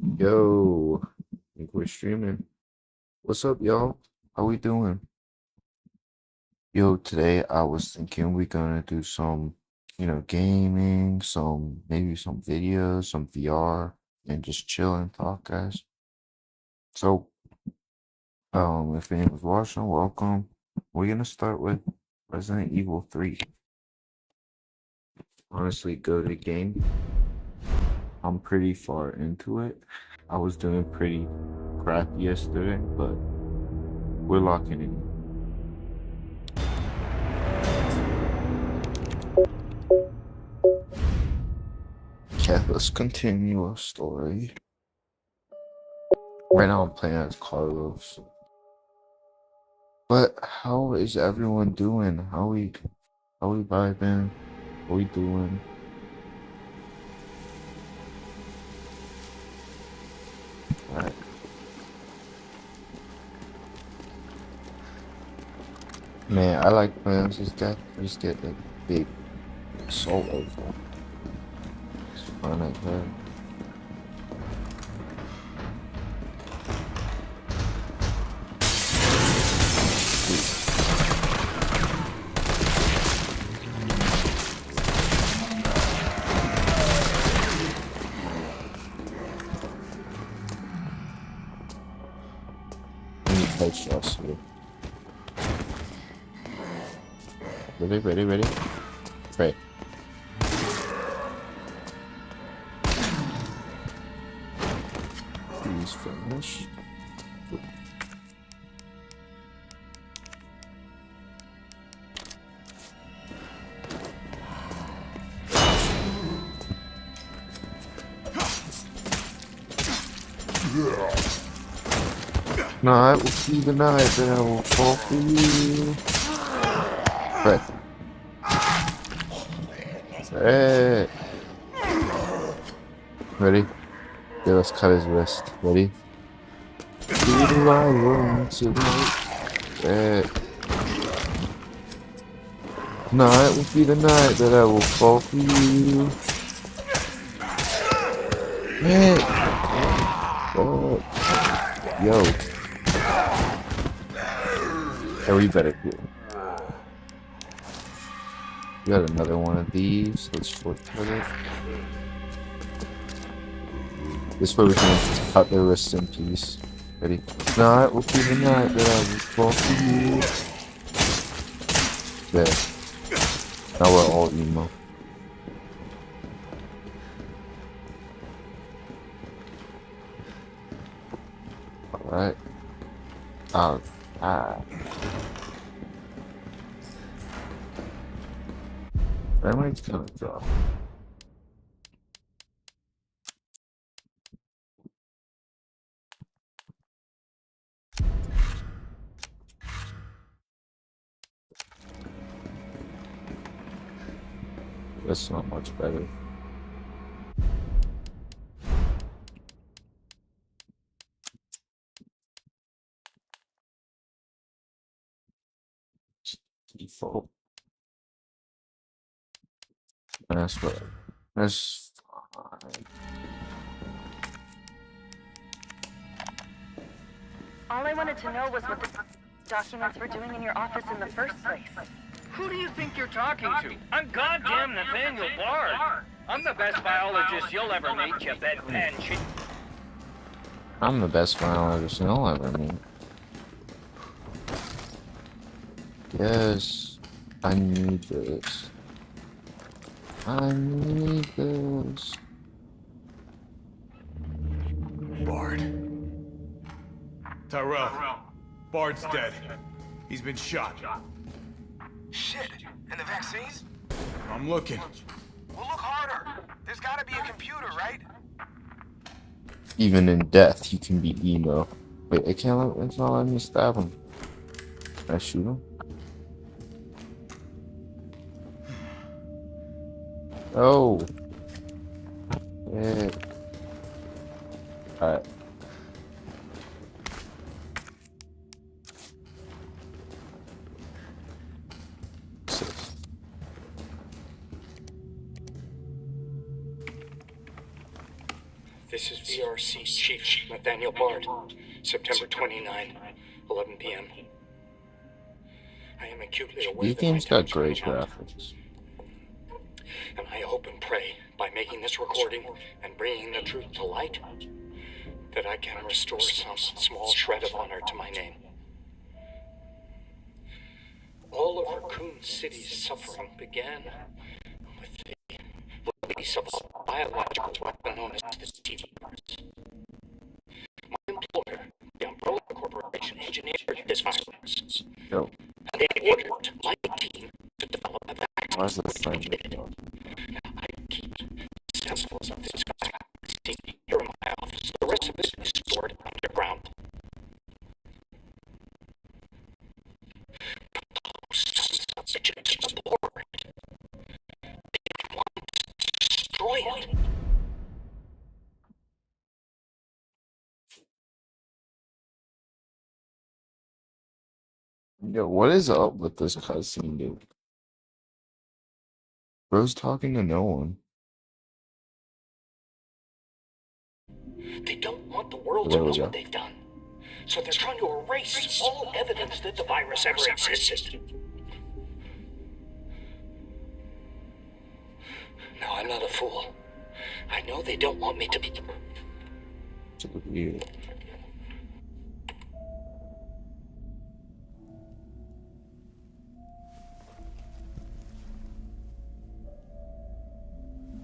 Yo, think we're streaming. What's up, y'all? How we doing? Yo, today I was thinking we're gonna do some, gaming, maybe some videos, some VR, and just chill and talk, guys. So, if anyone's watching, welcome. We're gonna start with Resident Evil 3. Honestly, good game. I'm pretty far into it. I was doing pretty crap yesterday, but we're locking in. Yeah, let's continue our story. Right now I'm playing as Carlos. But how is everyone doing? How we vibing? What we doing? Alright. Man, I like playing as this guy. I just get a big assault rifle. It's fun like that. I need headshots here. Ready? Right. Please finish. Night will see the night that I will fall for you. Right. Hey. Ready? Yeah, let's cut his wrist. Ready? Do I want to wait? Night will be the night that I will fall for you. Hey. Oh. Yo. Yeah, we better do it. We got another one of these. Let's shortcut it. This way we can just cut their wrists in peace. Ready? Night will be the night that I will fall for you. There. Now we're all emo. Alright. That might's gonna drop. That's not much better. Default. That's what. That's fine. All I wanted to know was what the documents were doing in your office in the first place. Who do you think you're talking to? I'm goddamn Nathaniel Bard. I'm the best biologist you'll ever meet, you bedpan shit. I'm the best biologist you'll ever meet. Yes, I need this. I need this. Bard. Tyrell. Bard's dead. He's been shot. Shit! And the vaccines? I'm looking. Well, look harder. There's gotta be a computer, right? Even in death, you can be emo. Wait, it's not letting me stab him. Can I shoot him? Oh. Yeah. Alright. This is VRC Chief Nathaniel Bard, September 29, 11 p.m. I am acutely aware This that my game's got time's great running out, graphics. and I hope and pray by making this recording and bringing the truth to light that I can restore some small shred of honor to my name. All of Raccoon City's suffering began with the release of a biological weapon known as the T-virus. My employer, the Umbrella Corporation, engineered this virus, Yo, and they ordered my team to develop a why is vaccine. this thing? I keep samples of this vaccine here in my office. The rest of it is stored underground. Sons of bitches aboard. They want to destroy it. Yo, what is up with this cutscene, dude? Bro's talking to no one. They don't want the world to There know we go. what they've done. So they're trying to erase all evidence that the virus ever existed. No, I'm not a fool. I know they don't want me to be... It's a bit weird.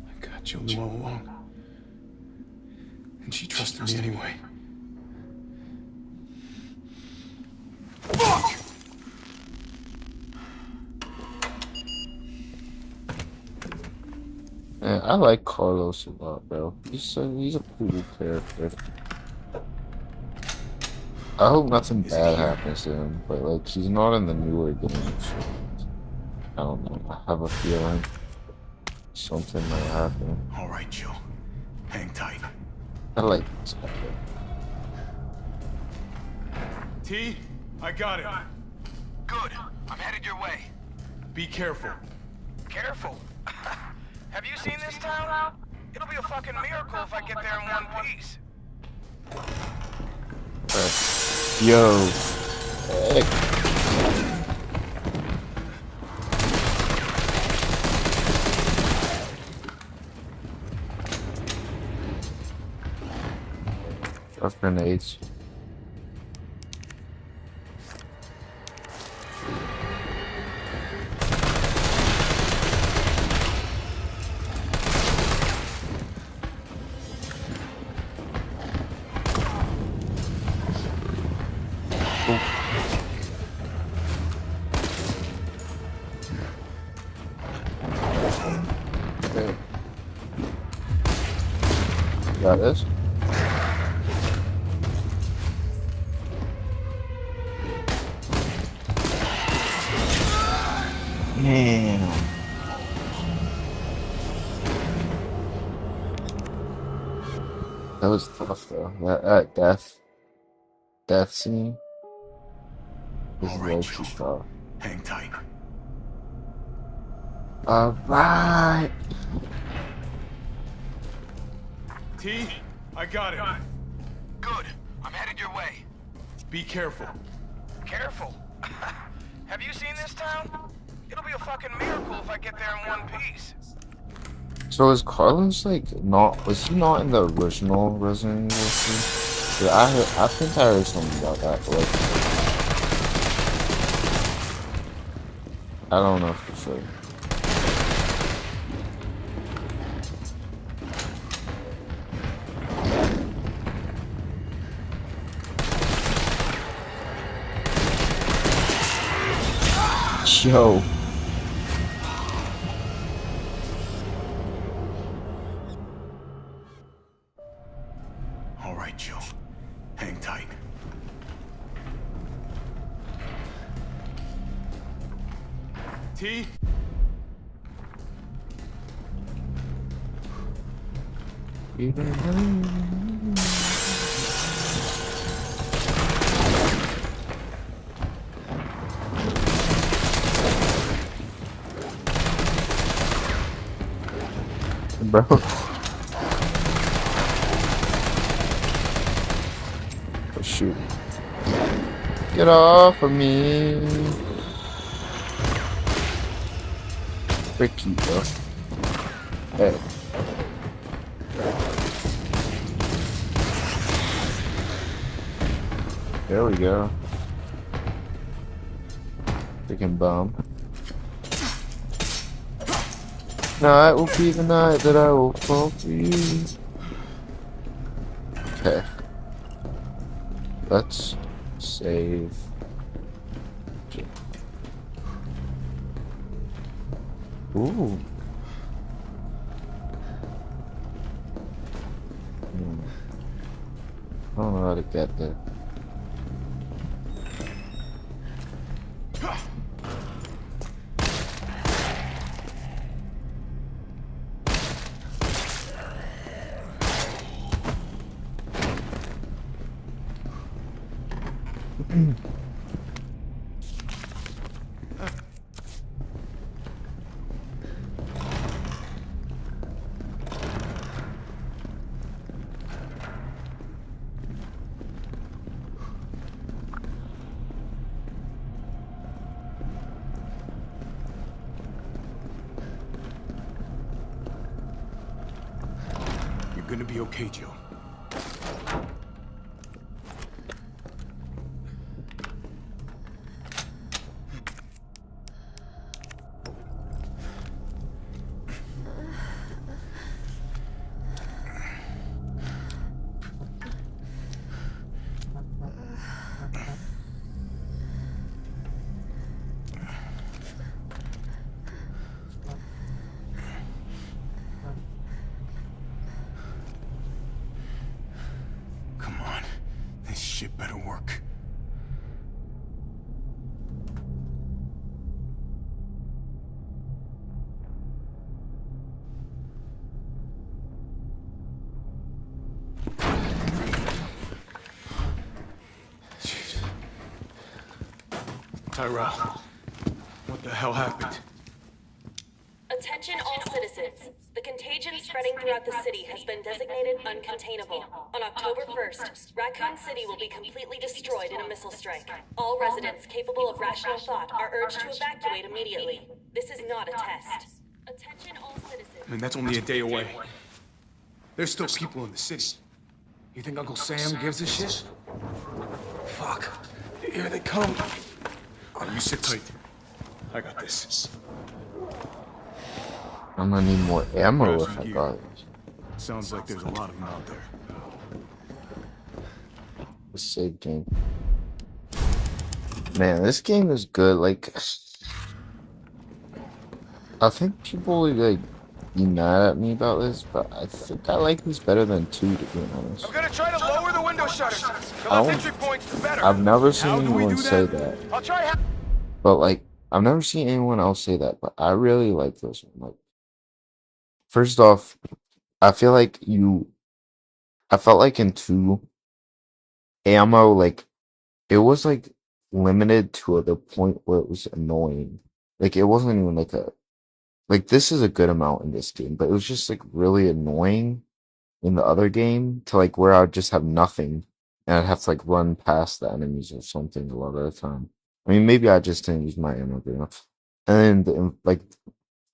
I got Jill all along. And she trusted me anyway. Fuck! Man, I like Carlos a lot, bro. He's a pretty good character. I hope nothing Is he bad here? happens to him, but like he's not in the newer games. So I don't know. I have a feeling something might happen. All right, Jill. Hang tight. I like this guy. T, I got it. Good. I'm headed your way. Be careful. Careful. Have you seen this town? It'll be a fucking miracle if I get there in one piece. Alright. Yo. Hey. Drop grenades. Okay. Got this. Damn. That was tough though. That death scene is All right, low Jill. key tough. Hang tight. Alright. T, I got it. Good. I'm headed your way. Be careful. Careful. Have you seen this town? It'll be a fucking miracle if I get there in one piece. So is Carlos like not? Was he not in the original Resident Evil 2? I think I heard something about that. But like, I don't know for sure. Yo. All right, Jill. Hang tight. T? Bro. shoot. Get off of me. Frick you, bro. Hey. There we go. Freaking bum. Night will be the night that I will fall for you. Okay. Let's save. Ooh. I don't know how to get there. You're gonna be okay, Joe. Come on. This shit better work. Jeez. Tyrell, what the hell happened? Attention all citizens. The contagion spreading throughout the city has been designated uncontainable. On October 1st, Raccoon City will be completely destroyed in a missile strike. All residents capable of rational thought are urged to evacuate immediately. This is not a test. Attention all citizens. I mean, that's only a day away. There's still people in the city. You think Uncle Sam gives a shit? Fuck. Here they come. Oh, you sit tight. I got this. I'm gonna need more ammo if I got it. Sounds like there's a lot of them out there. The save game. Man, this game is good. Like, I think people would like be mad at me about this, but I think I like this better than 2, to be honest. I'm gonna try to lower the window shutters. The I less don't- entry points, the better. I've never seen How do we anyone do say that? that, I'll try. but like, I've never seen anyone else say that. But I really like this one. Like, first off, I feel like I felt like in 2, ammo, like, it was like limited to the point where it was annoying. Like, it wasn't even like this is a good amount in this game, but it was just like really annoying in the other game to like where I'd just have nothing and I'd have to like run past the enemies or something a lot of the time. I mean, maybe I just didn't use my ammo good enough. And then, like,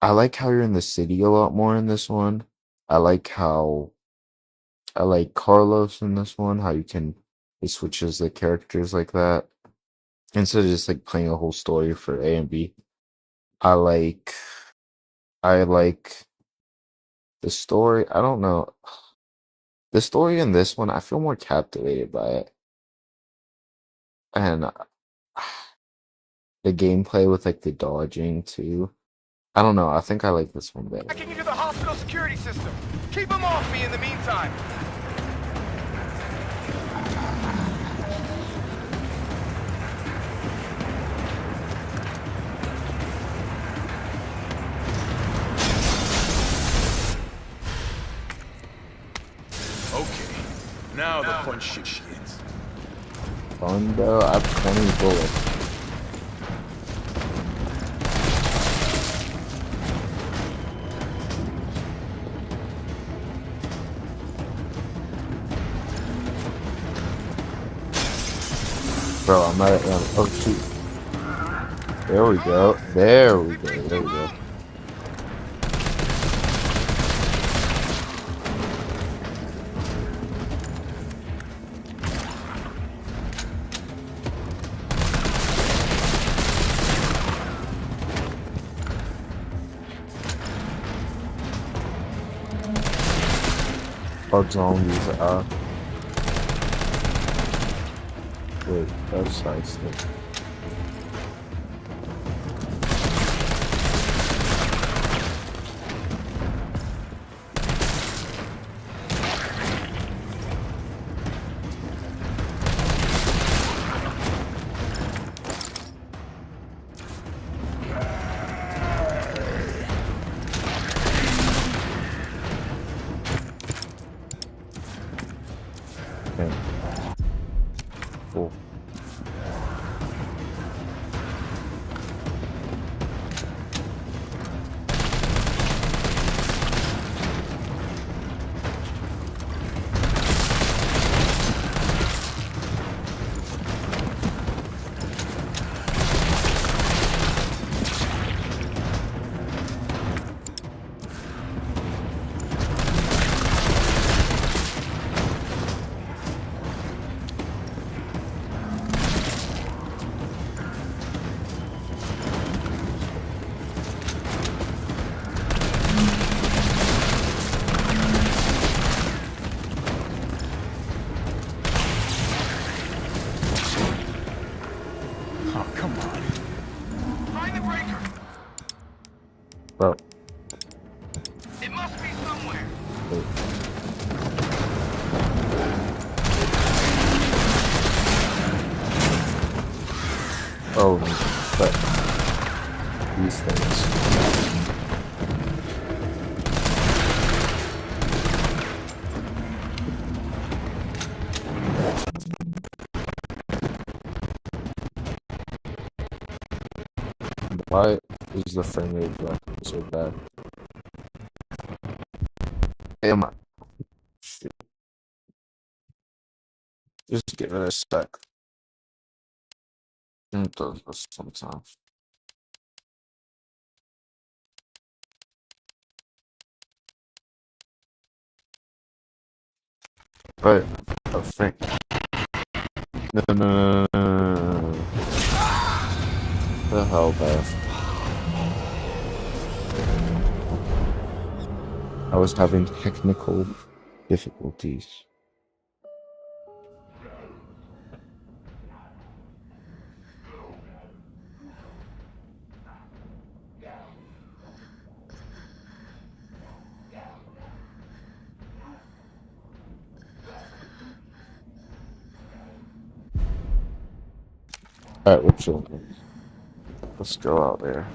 I like how you're in the city a lot more in this one. I like Carlos in this one, how it switches the characters like that. Instead of just like playing a whole story for A and B. I like the story. I don't know. The story in this one, I feel more captivated by it. And the gameplay with like the dodging too. I don't know. I think I like this one better. Hacking into the hospital security system. Keep them off me in the meantime. Okay, now the fun shit begins. Fun though. I have 20 bullets. Bro, I'm at oh shoot. There we go. There we go. There we go. Our zombies are. Wait, that's side stick. Okay. Cool. Oh, come on. Find the breaker. Bro, It must be somewhere. wait. Oh, but these things. Why is the frame rate dropping so bad? Am I? Shit. Just give it a sec. It does this sometimes. But I think no. The hell, Beth. I was having technical difficulties. Alright, we're chilling. Let's go out there.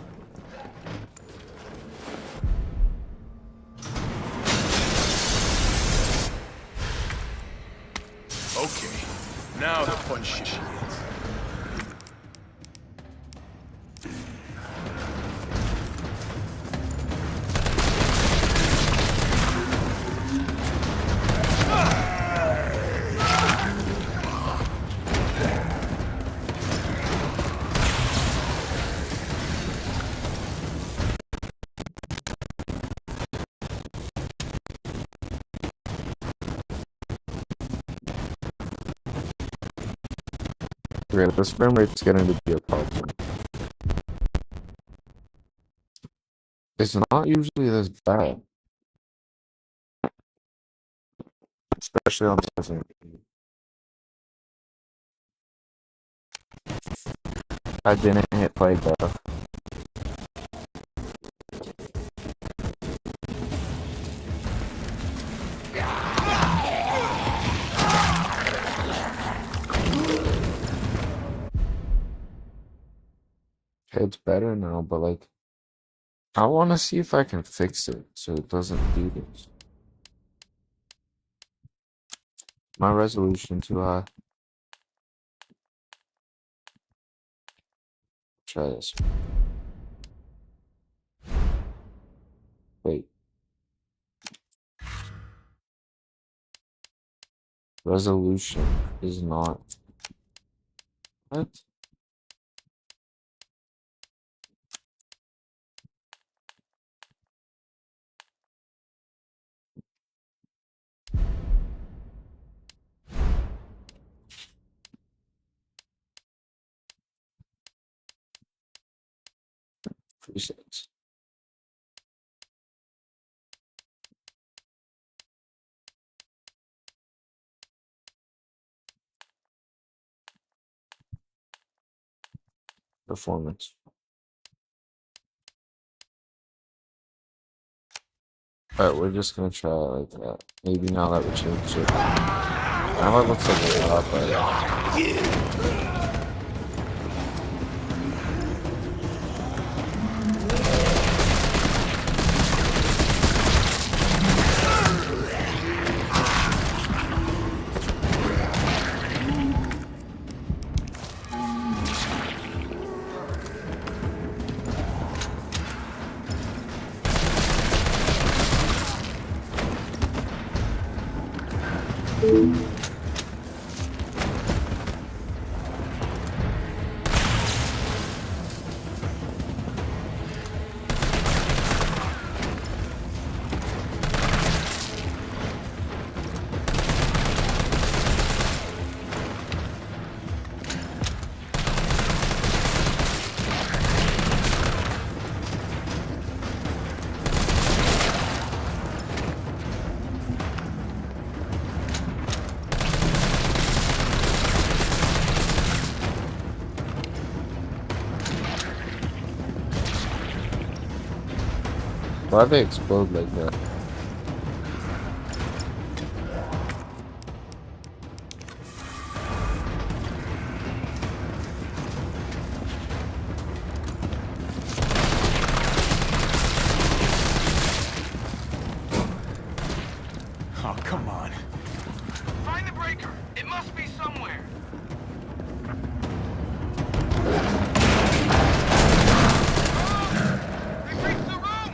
Okay, now the fun shit begins. Yeah, this frame rate's getting to be a problem. It's not usually this bad. Especially on something. I didn't hit play, though. It's better now, but like, I want to see if I can fix it so it doesn't do this. My resolution too high. Try this. Wait. Resolution is not What? Presets. Performance. Alright, we're just gonna try it like that. Maybe now that we changed it. Now it looks like a lot better. Why'd they explode like that? Oh, come on. Find the breaker. It must be somewhere. Oh! They breached the room!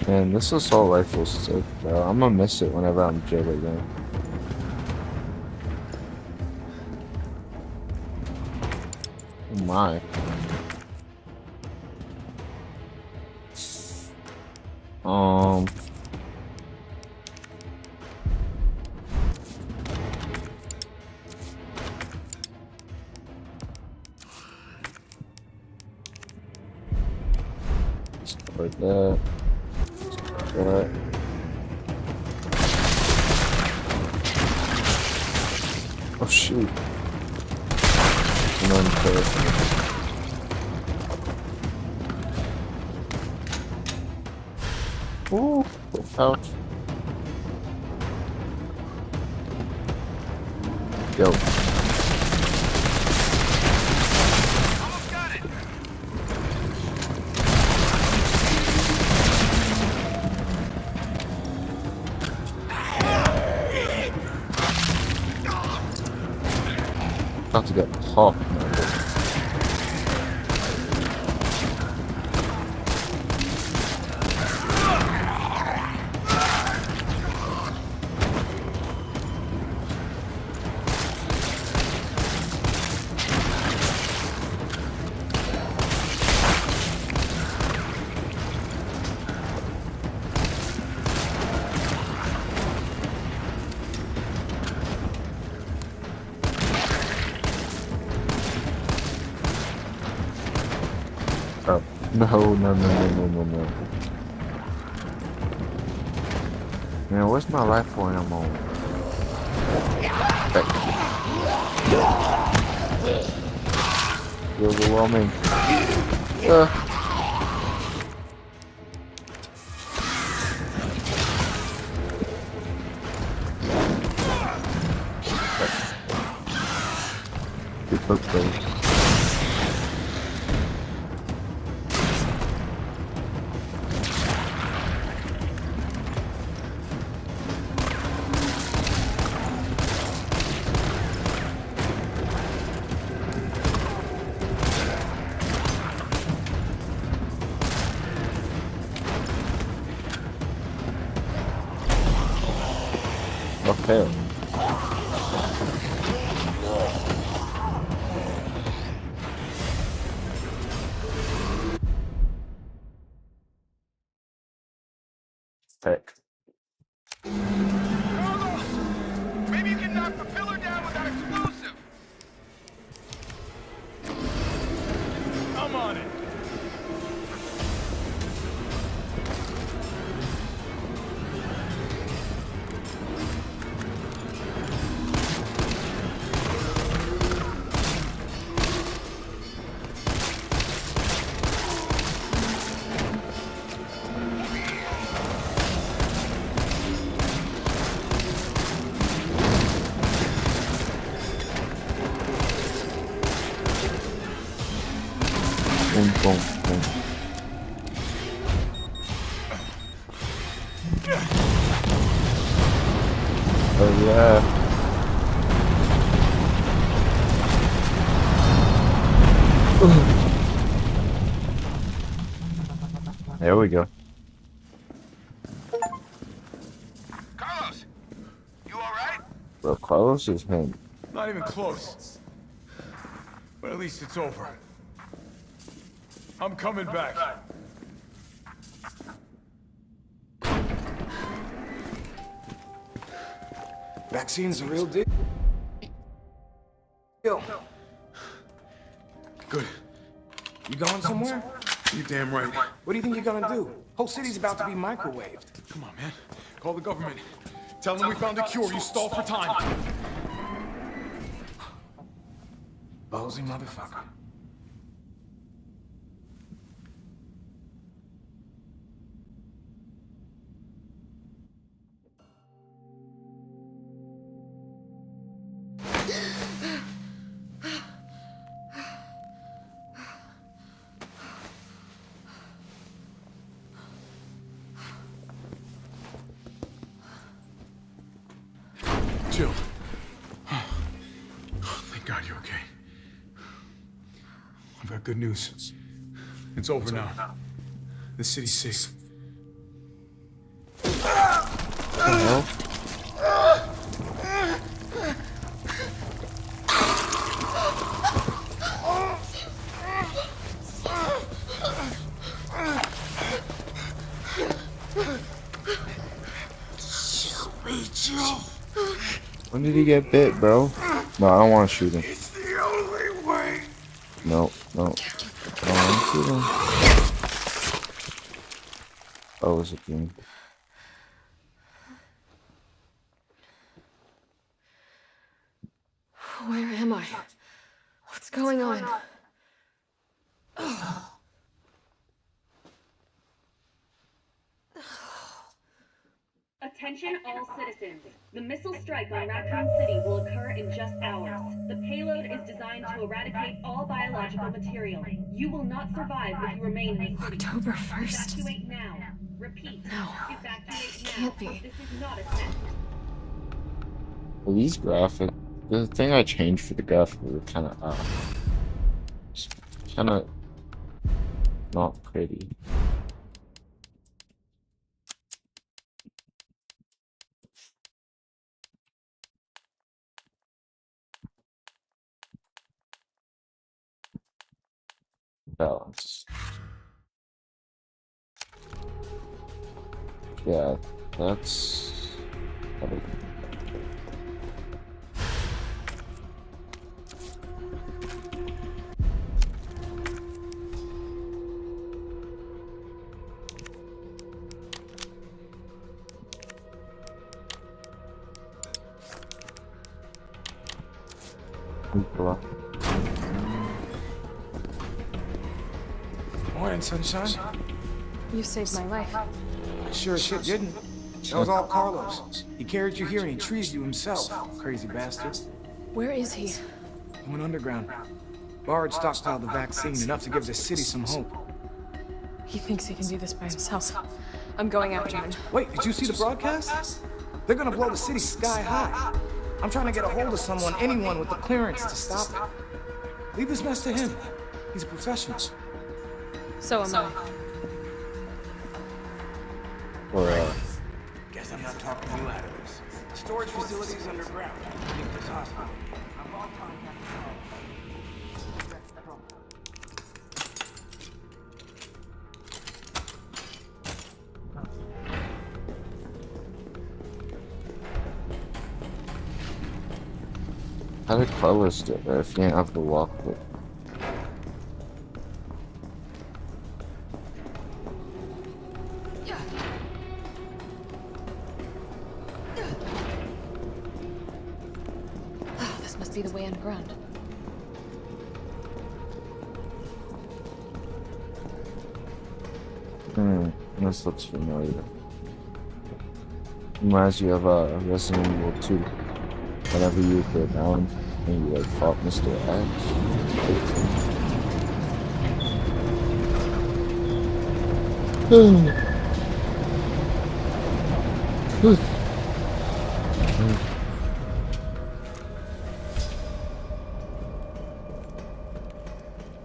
Man, this assault rifle's sick, bro. I'm gonna miss it whenever I'm jail again. Oh my. Um. Like that. What? Oh shoot. And then ooh, pouch. Yo. Almost got it. About to get popped. Oh, no. Man, where's my rifle ammo? You're overwhelming. Good hook, though. tail. Heck. Carlos! Maybe you can knock the pillar down with that explosive. I'm on it. Boom, boom, boom. Oh yeah. There we go. Carlos, you all right? Bro, Carlos is him. Not even close. But at least it's over. I'm coming back. Vaccine's a real deal. Good. You going somewhere? You're damn right. What do you think you're gonna do? Whole city's about to be microwaved. Come on, man. Call the government. Tell them we found a cure. You stalled for time. Ballsy motherfucker. Jill. Thank God you're okay. I've got good news. It's over now. The city's safe. What the hell? When did he get bit, bro? No, I don't want to shoot him. It's the only way. No, no. I don't want to shoot him. Oh, it's a game. Where am I? What's going on? Attention all citizens. The missile strike on Raccoon City will occur in just hours. The payload is designed to eradicate all biological material. You will not survive if you remain in the city. October 1st. Evacuate now. Repeat. No. Evacuate now. Can't be. This is not a test. Well, these graphics, the thing I changed for the graphics were kind of not pretty. Balance. Yeah, that's. Cool. Morning, sunshine. You saved my life. Sure as shit didn't. That was all Carlos. He carried you here and he treated you himself. Crazy bastard. Where is he? He went underground. Bard stockpiled the vaccine, enough to give the city some hope. He thinks he can do this by himself. I'm going after him. Wait, did you see the broadcast? They're gonna blow the city sky high. I'm trying to get a hold of someone, anyone with the clearance to stop it. Leave this mess to him. He's a professional. So am I. Or Guess I'm not talking you out of this. storage facilities underground beneath this hospital. How did Carlos do it, bro, if you ain't have to walk with? Oh, this must be the way underground. This looks familiar. Reminds you of Resident Evil 2. Whenever you go down and you like fought Mr.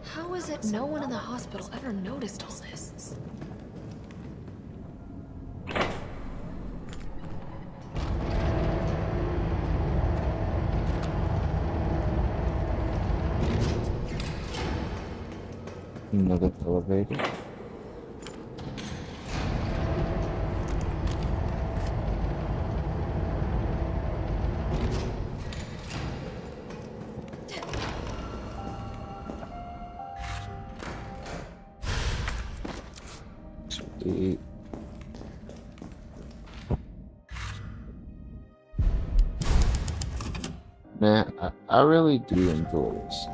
How is it no one in the hospital ever noticed all this? Another elevator. Sweet. Man, I really do enjoy this.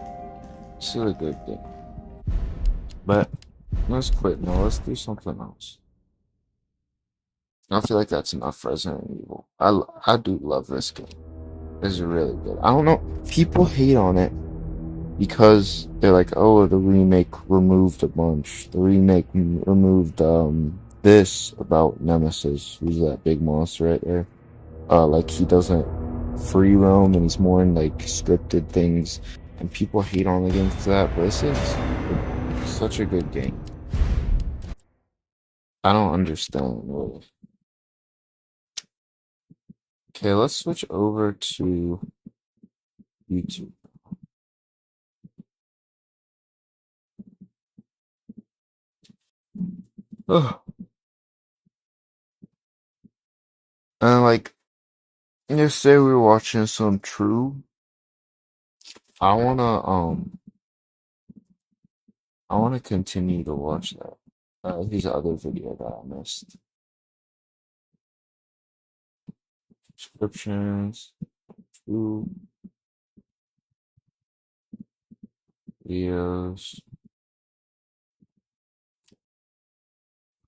It's a good game. But let's quit now. Let's do something else. I feel like that's enough for Resident Evil. I do love this game. It's really good. I don't know. People hate on it because they're like, oh, the remake removed a bunch. The remake removed this about Nemesis, who's that big monster right there. Like he doesn't free roam and he's more in like scripted things. And people hate on the game for that, but this is such a good game. I don't understand really. Okay, let's switch over to YouTube. Ugh. And like yesterday we were watching some True. I wanna continue to watch that. His other video that I missed. Subscriptions, True videos.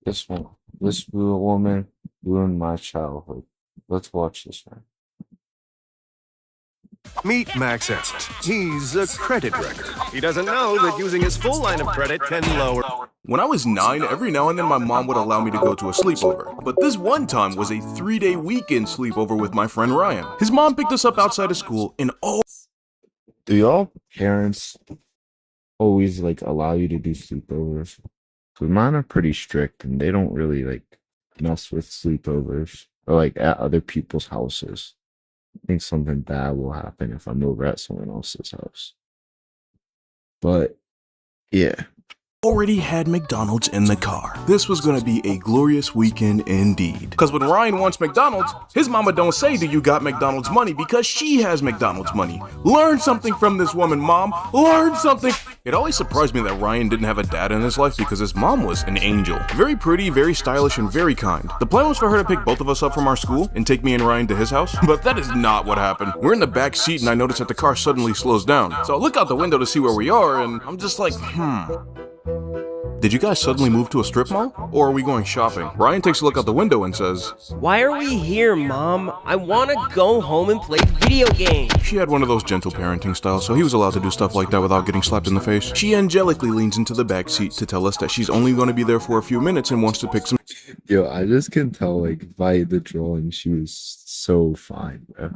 This one. This woman ruined my childhood. Let's watch this one. Meet Max Edson. He's a credit wrecker. He doesn't know that using his full line of credit can lower. When I was 9, every now and then my mom would allow me to go to a sleepover. But this one time was a 3-day weekend sleepover with my friend Ryan. His mom picked us up outside of school and Do y'all parents always like allow you to do sleepovers? Cause mine are pretty strict and they don't really like mess with sleepovers or like at other people's houses. I think something bad will happen if I'm over at someone else's house. But yeah. already had McDonald's in the car. This was gonna be a glorious weekend indeed. Cause when Ryan wants McDonald's, his mama don't say, do you got McDonald's money? Because she has McDonald's money. Learn something from this woman, mom. Learn something. It always surprised me that Ryan didn't have a dad in his life because his mom was an angel. Very pretty, very stylish, and very kind. The plan was for her to pick both of us up from our school and take me and Ryan to his house, but that is not what happened. We're in the back seat and I notice that the car suddenly slows down. So I look out the window to see where we are and I'm just like, Did you guys suddenly move to a strip mall? Or are we going shopping? Ryan takes a look out the window and says, Why are we here, Mom? I want to go home and play video games. She had one of those gentle parenting styles, so he was allowed to do stuff like that without getting slapped in the face. She angelically leans into the back seat to tell us that she's only going to be there for a few minutes and wants to pick some. Yo, I just can tell, like, by the drawing, she was so fine, bro.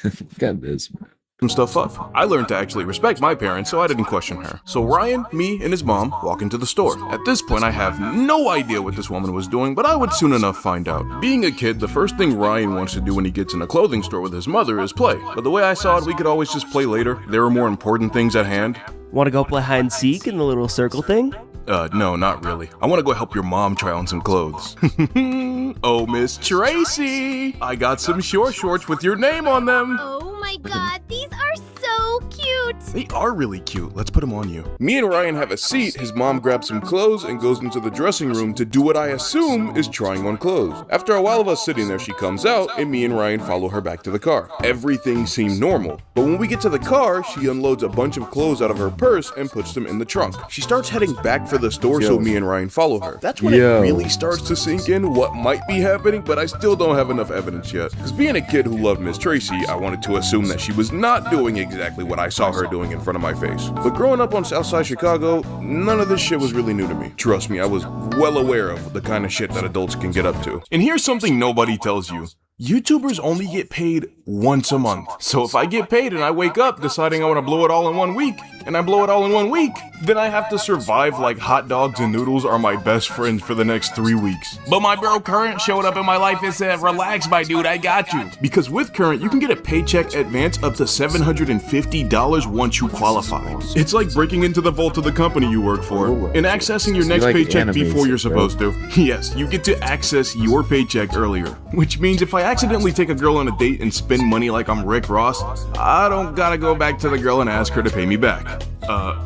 Look at this, man. some stuff up. I learned to actually respect my parents, so I didn't question her. So Ryan, me, and his mom walk into the store. At this point, I have no idea what this woman was doing, but I would soon enough find out. Being a kid, the first thing Ryan wants to do when he gets in a clothing store with his mother is play. But the way I saw it, we could always just play later. There were more important things at hand. Want to go play hide and seek in the little circle thing? No, not really. I want to go help your mom try on some clothes. Oh, Miss Tracy! I got some short shorts with your name on them. Oh my god, these are so cute! They are really cute. Let's put them on you. Me and Ryan have a seat. His mom grabs some clothes and goes into the dressing room to do what I assume is trying on clothes. After a while of us sitting there, she comes out, and me and Ryan follow her back to the car. Everything seemed normal. But when we get to the car, she unloads a bunch of clothes out of her purse and puts them in the trunk. She starts heading back for the store, so me and Ryan follow her. That's when it really starts to sink in what might be happening, but I still don't have enough evidence yet. Because being a kid who loved Miss Tracy, I wanted to assume that she was not doing exactly what I saw her doing in front of my face. But growing up on Southside Chicago, none of this shit was really new to me. Trust me, I was well aware of the kind of shit that adults can get up to. And here's something nobody tells you. YouTubers only get paid once a month. So if I get paid and I wake up deciding I want to blow it all in 1 week, and I blow it all in 1 week, then I have to survive like hot dogs and noodles are my best friends for the next 3 weeks. But my bro Current showed up in my life and said, relax my dude, I got you. Because with Current, you can get a paycheck advance up to $750 once you qualify. It's like breaking into the vault of the company you work for and accessing your next paycheck before you're supposed to. Yes, you get to access your paycheck earlier, which means if I accidentally take a girl on a date and spend money like I'm Rick Ross, I don't gotta go back to the girl and ask her to pay me back.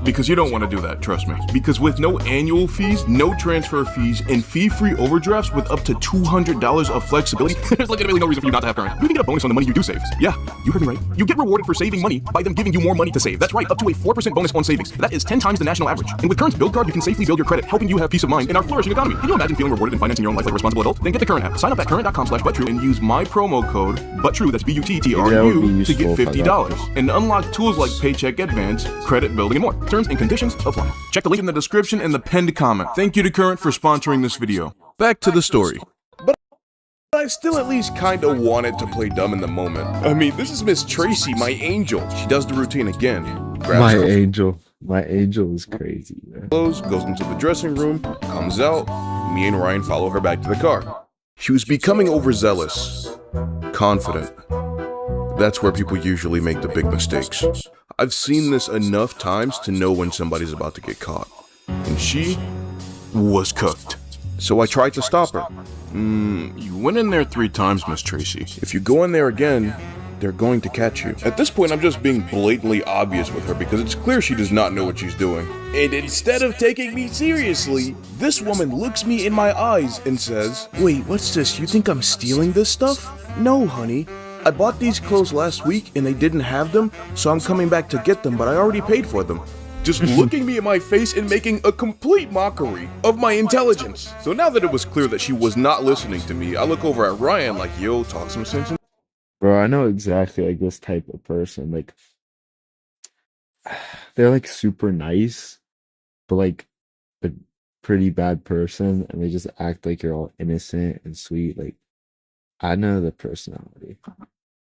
Because you don't want to do that, trust me. Because with no annual fees, no transfer fees, and fee-free overdrafts with up to $200 of flexibility, there's legitimately no reason for you not to have Current. You can get a bonus on the money you do save. Yeah, you heard me right. You get rewarded for saving money by them giving you more money to save. That's right, up to a 4% bonus on savings. That is 10 times the national average. And with Current's Build Card, you can safely build your credit, helping you have peace of mind in our flourishing economy. Can you imagine feeling rewarded and financing your own life like a responsible adult? Then get the Current app. Sign up at current.com/buttrue and use my promo code BUTTRUE, that's BUTTRU, to get $50 and unlock tools like Paycheck Advance, credit building, and more. Terms and conditions apply. Check the link in the description and the pinned comment. Thank you to Current for sponsoring this video. Back to the story. But I still at least kinda wanted to play dumb in the moment. I mean, this is Miss Tracy, my angel. She does the routine again. My angel is crazy, man. Goes into the dressing room, comes out. Me and Ryan follow her back to the car. She was becoming overzealous, confident. That's where people usually make the big mistakes. I've seen this enough times to know when somebody's about to get caught. And she was cooked. So I tried to stop her. You went in there 3 times, Miss Tracy. If you go in there again, they're going to catch you. At this point, I'm just being blatantly obvious with her because it's clear she does not know what she's doing. And instead of taking me seriously, this woman looks me in my eyes and says, "Wait, what's this? You think I'm stealing this stuff?" "No, honey. I bought these clothes last week and they didn't have them, so I'm coming back to get them, but I already paid for them." Just looking me in my face and making a complete mockery of my intelligence. So now that it was clear that she was not listening to me, I look over at Ryan like, yo, talk some sense. Bro, I know exactly like this type of person. Like, they're like super nice, but like a pretty bad person, and they just act like you're all innocent and sweet. Like, I know the personality.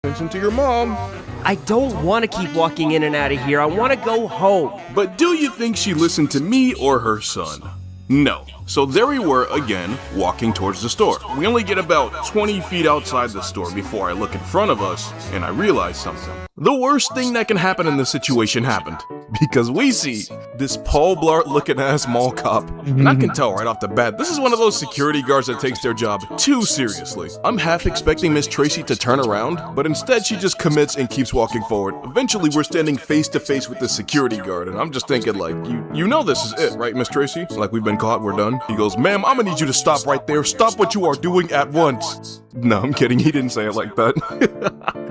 Listen to your mom. I don't want to keep walking in and out of here. I want to go home. But do you think she listened to me or her son? No. So there we were again, walking towards the store. We only get about 20 feet outside the store before I look in front of us and I realize something. The worst thing that can happen in this situation happened. Because we see this Paul Blart looking ass mall cop. And I can tell right off the bat, this is one of those security guards that takes their job too seriously. I'm half expecting Miss Tracy to turn around, but instead she just commits and keeps walking forward. Eventually we're standing face to face with the security guard and I'm just thinking like, you know this is it, right, Miss Tracy? Like we've been caught, we're done. He goes, "Ma'am, I'm gonna need you to stop right there. Stop what you are doing at once." No, I'm kidding. He didn't say it like that.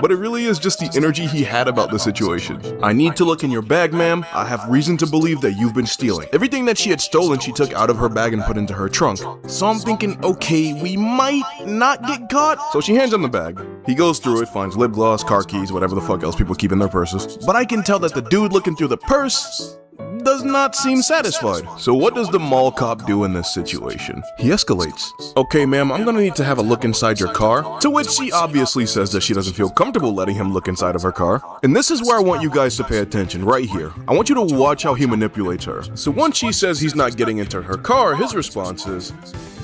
But it really is just the energy he had about the situation. "I need to look in your bag, ma'am. I have reason to believe that you've been stealing." Everything that she had stolen, she took out of her bag and put into her trunk. So I'm thinking, okay, we might not get caught. So she hands him the bag. He goes through it, finds lip gloss, car keys, whatever the fuck else people keep in their purses. But I can tell that the dude looking through the purse does not seem satisfied. So what does the mall cop do in this situation? He escalates. Okay, ma'am, I'm gonna need to have a look inside your car. To which she obviously says that she doesn't feel comfortable letting him look inside of her car. And this is where I want you guys to pay attention, right here. I want you to watch how he manipulates her. So once she says he's not getting into her car, his response is,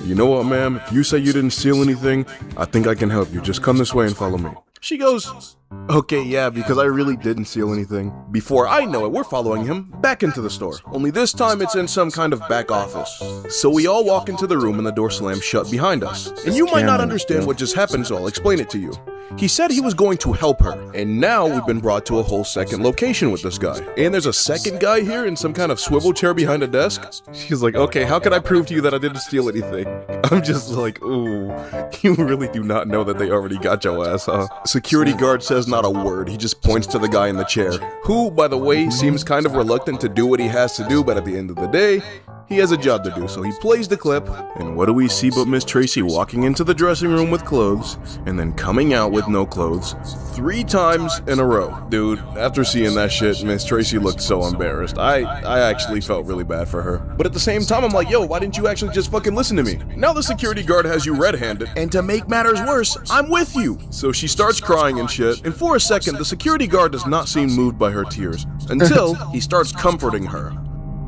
you know what, ma'am, if you say you didn't steal anything, I think I can help you. Just come this way and follow me. She goes, okay, yeah, because I really didn't steal anything. Before I know it, we're following him back into the store. Only this time it's in some kind of back office. So we all walk into the room and the door slams shut behind us. And you might not understand what just happened, so I'll explain it to you. He said he was going to help her, and now we've been brought to a whole second location with this guy. And there's a second guy here in some kind of swivel chair behind a desk. She's like, okay, how can I prove to you that I didn't steal anything? I'm just like, ooh, you really do not know that they already got your ass, huh? Security guard says not a word. He just points to the guy in the chair, who, by the way, seems kind of reluctant to do what he has to do, but at the end of the day, he has a job to do, so he plays the clip, and what do we see but Miss Tracy walking into the dressing room with clothes, and then coming out with no clothes, 3 times in a row. Dude, after seeing that shit, Miss Tracy looked so embarrassed. I actually felt really bad for her. But at the same time, I'm like, yo, why didn't you actually just fucking listen to me? Now the security guard has you red-handed, and to make matters worse, I'm with you. So she starts crying and shit, and for a second, the security guard does not seem moved by her tears, until he starts comforting her.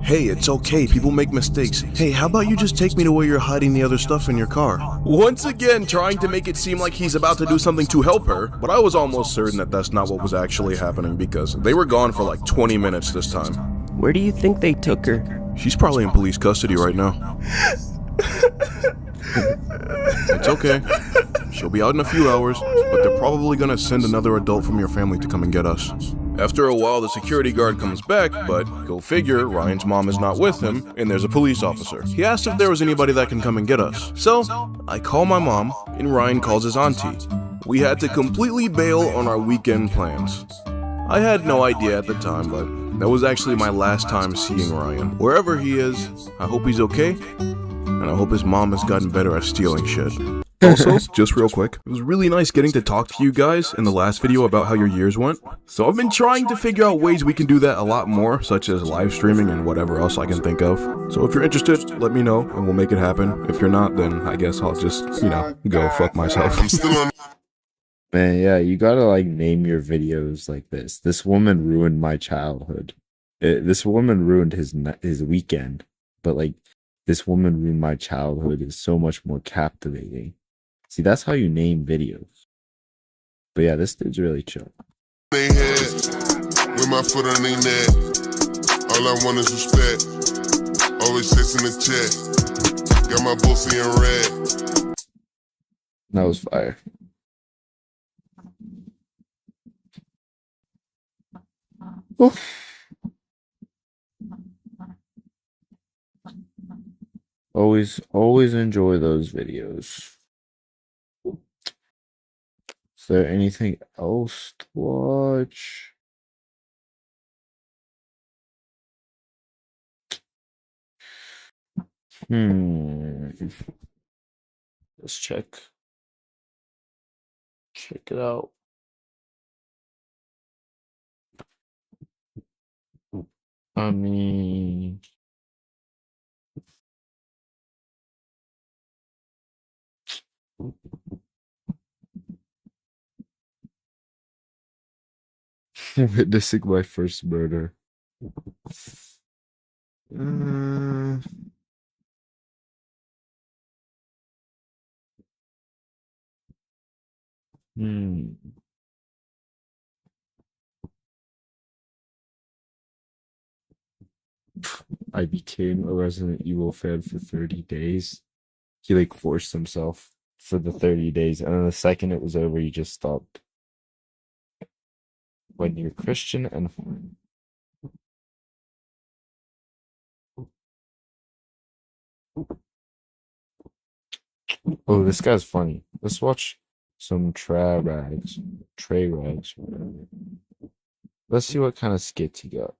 Hey, it's okay, people make mistakes. Hey, how about you just take me to where you're hiding the other stuff in your car? Once again, trying to make it seem like he's about to do something to help her, but I was almost certain that that's not what was actually happening because they were gone for like 20 minutes this time. Where do you think they took her? She's probably in police custody right now. It's okay. She'll be out in a few hours, but they're probably gonna send another adult from your family to come and get us. After a while, the security guard comes back, but go figure, Ryan's mom is not with him, and there's a police officer. He asked if there was anybody that can come and get us. So, I call my mom, and Ryan calls his auntie. We had to completely bail on our weekend plans. I had no idea at the time, but that was actually my last time seeing Ryan. Wherever he is, I hope he's okay, and I hope his mom has gotten better at stealing shit. Also, just real quick, it was really nice getting to talk to you guys in the last video about how your years went. So I've been trying to figure out ways we can do that a lot more, such as live streaming and whatever else I can think of. So if you're interested, let me know and we'll make it happen. If you're not, then I guess I'll just, go fuck myself. Man, yeah, you gotta like name your videos like this. This woman ruined my childhood. This woman ruined his weekend, but like this woman ruined my childhood is so much more captivating. See, that's how you name videos. But yeah, this dude's really chill. They head with my foot on their neck. All I want is respect. Always chasing the check. Got my pussy in red. That was fire. Oh. Always enjoy those videos. Is there anything else to watch? Let's check it out. I mean, witnessing my first murder. I became a Resident Evil fan for 30 days. He like forced himself for the 30 days, and then the second it was over, he just stopped. When you're Christian and oh, this guy's funny. Let's watch some Trey Rags. Let's see what kind of skits he got.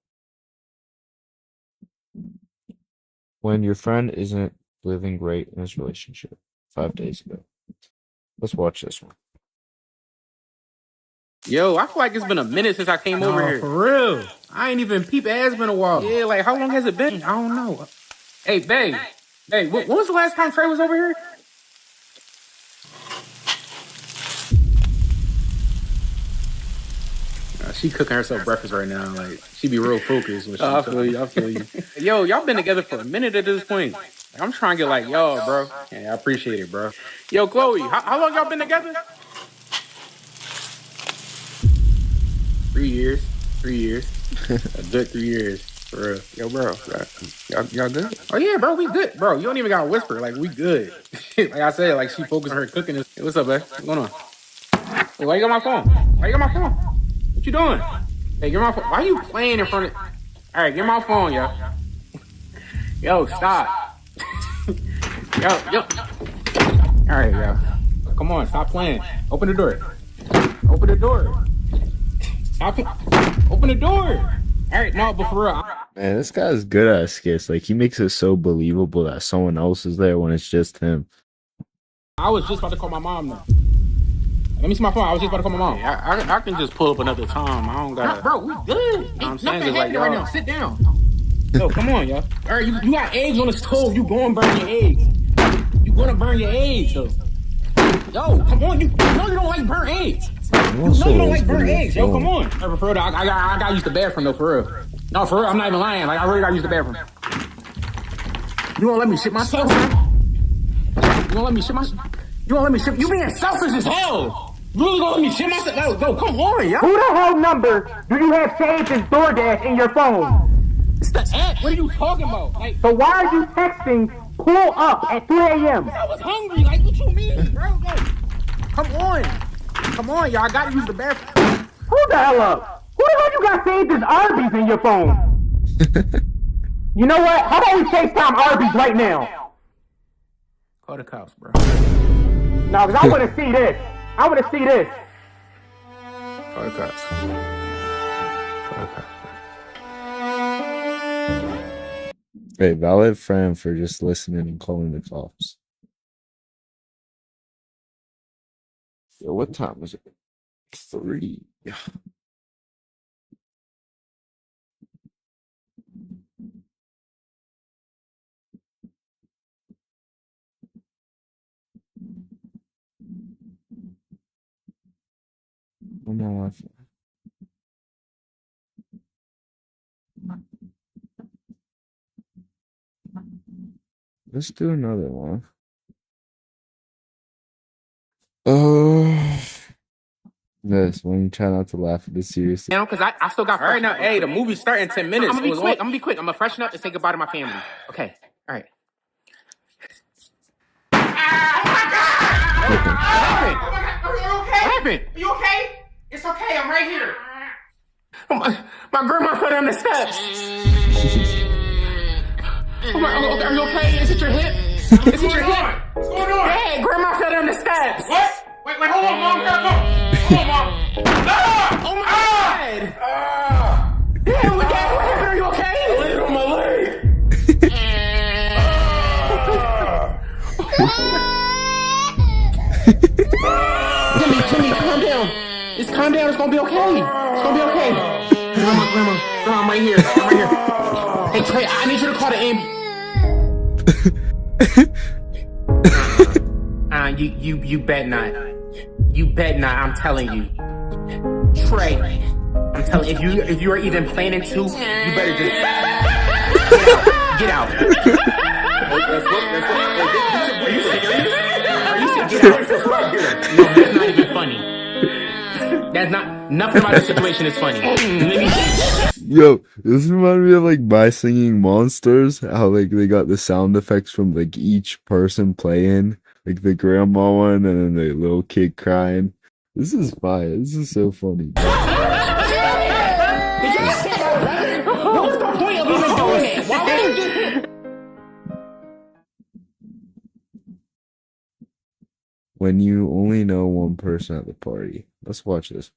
When your friend isn't living great in his relationship 5 days ago. Let's watch this one. Yo, I feel like it's been a minute since I came over here. For real. I ain't even peep. It has been a while. Yeah, like how long has it been? I don't know. Hey, babe. Hey, when was the last time Trey was over here? She cooking herself breakfast right now. Like she be real focused. When she I feel you. I feel you. Yo, y'all been together for a minute at this point. Like, I'm trying to get like y'all, bro. Yeah, I appreciate it, bro. Yo, Chloe, how long y'all been together? 3 years. 3 years. A good 3 years. For real. Yo, bro, y'all good? Oh yeah, bro, we good, bro. You don't even gotta whisper. Like we good. Like I said, like she focused on her cooking. Hey, what's up, man? What's going on? Hey, why you got my phone? Why you got my phone? What you doing? Hey, get my phone. Why you playing in front of? All right, get my phone, yo. Yo, stop. yo. All right, yo. Come on, stop playing. Open the door. Open the door. Stop. Open the door. All right, no, but for real. Man, this guy's good at skits. Like, he makes it so believable that someone else is there when it's just him. I was just about to call my mom now. Let me see my phone. I was just about to call my mom. I can just pull up another time. I don't got. Bro, we good. I'm saying is like, right now. Sit down. Yo, come on, yo. All right, you got eggs on the stove. You going to burn your eggs. You gonna burn your eggs, though. Yo, come on. You know you don't like burnt eggs. You know you don't like burnt eggs. Yo, come on. For real, I got to use the bathroom, though, for real. No, for real, I'm not even lying. Like, I really got to use the bathroom. You won't let me shit myself, man? You won't let me shit myself? You won't let me shit? You being selfish as hell. You really gonna let me shit myself? Yo, come on, yo. Who the hell number do you have saved as DoorDash in your phone? It's the app. What are you talking about? Like, so why are you texting pull up at 3 a.m.? I was hungry. Like, what you mean, bro? Yo, come on. Come on, y'all. I gotta use the bathroom. Hold the hell up. Who the hell you got saved as Arby's in your phone? You know what? How about we FaceTime Arby's right now? Call the cops, bro. No, because I want to see this. I want to see this. Call the cops. Call the cops. Hey, valid friend for just listening and calling the cops. Yo, what time is it? 3. Yeah. Oh, no, let's do another one. This when you try not to laugh at this seriously. Now, because I still got. All right, now, hey, the movie's starting in 10 minutes. I'm gonna be quick. I'm gonna be quick. I'm gonna freshen up and say goodbye to my family. Okay. All right. Oh my God! What happened? Are you okay? What happened? Are you okay? It's okay. I'm right here. My grandma fell down the steps. Are you okay? Is it your hip? Is it your hip? What's going on? Hey, grandma fell down the steps. What? Wait, hold on, Mom. Hold on, Mom. Ah! Oh my God! Damn, what happened? Are you okay? I landed on my leg. Jimmy, calm down. Just calm down. It's gonna be okay. It's gonna be okay. Grandma, I'm right here. Hey, Trey, I need you to call the ambulance. You bet not. You bet not. I'm telling you, Trey. I'm telling you, if you are even planning to, you better just get out. Are you serious? Get out. No, that's not even funny. That's not. Nothing about the situation is funny. Yo, this reminded me of like My Singing Monsters. How like they got the sound effects from like each person playing. Like the grandma one and then the little kid crying. This is fire. This is so funny. What was the point of even doing it? Why would you just... When you only know one person at the party. Let's watch this.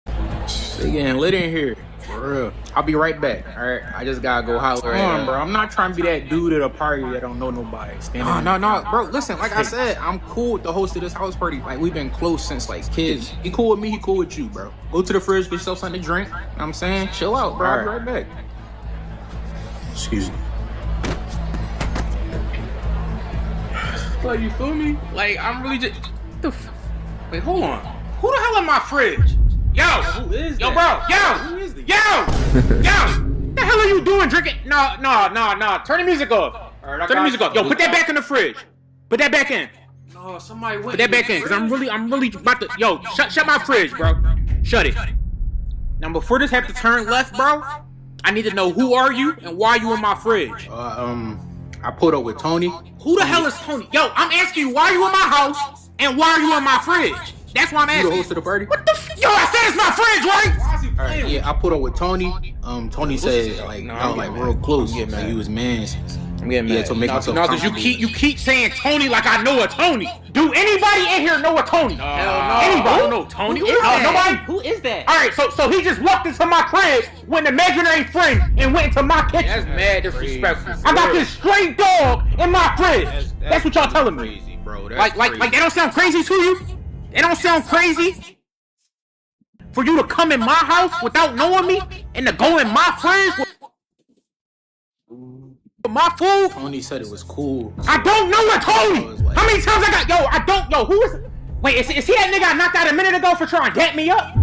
They getting lit in here. For For real. I'll be right back. All right. I just gotta go holler. Come on, bro. I'm not trying to be that dude at a party that don't know nobody. No, bro. Listen, like I said, I'm cool with the host of this house party. Like we've been close since like kids. He cool with me. He cool with you, bro. Go to the fridge, get yourself something to drink. You know what I'm saying, chill out, bro. I'll be right back. Excuse me. Like, you feel me? Like, I'm really just. Wait, hold on. Who the hell in my fridge? Yo! Who is that? Bro! Yo! Who is this? Yo! What the hell are you doing drinking? No. Turn the music off. Right, Turn the music off. Yo, put that back in the fridge. Put that back in. No, somebody went. Put that back in, because I'm really about to. Yo, shut my fridge, bro. Shut it. Now, before this have to turn left, bro, I need to know who are you and why you in my fridge. I pulled up with Tony. Who the hell is Tony? Yo, I'm asking you, why are you in my house and why are you in my fridge? That's why I'm asking. You the host of the party? What the Yo, I said it's my fridge, right? Alright, yeah, I pulled up with Tony. Tony said y'all real close. Yeah, man, he was mans. I'm getting mad. To make myself because you keep saying Tony like I know a Tony. Do anybody in here know a Tony? Hell no. Anybody? I don't know Tony. Nobody? Who is that? All right, so he just walked into my crib with an imaginary friend and went into my kitchen. That's mad disrespectful. I got this stray dog in my fridge. That's what y'all telling me. Crazy, bro. Like that don't sound crazy to you? It don't sound crazy for you to come in my house without knowing me and to go in my fridge with my food? Tony said it was cool. I don't know what Tony. How many times I got? Who is? Wait, is he that nigga I knocked out a minute ago for trying to get me up?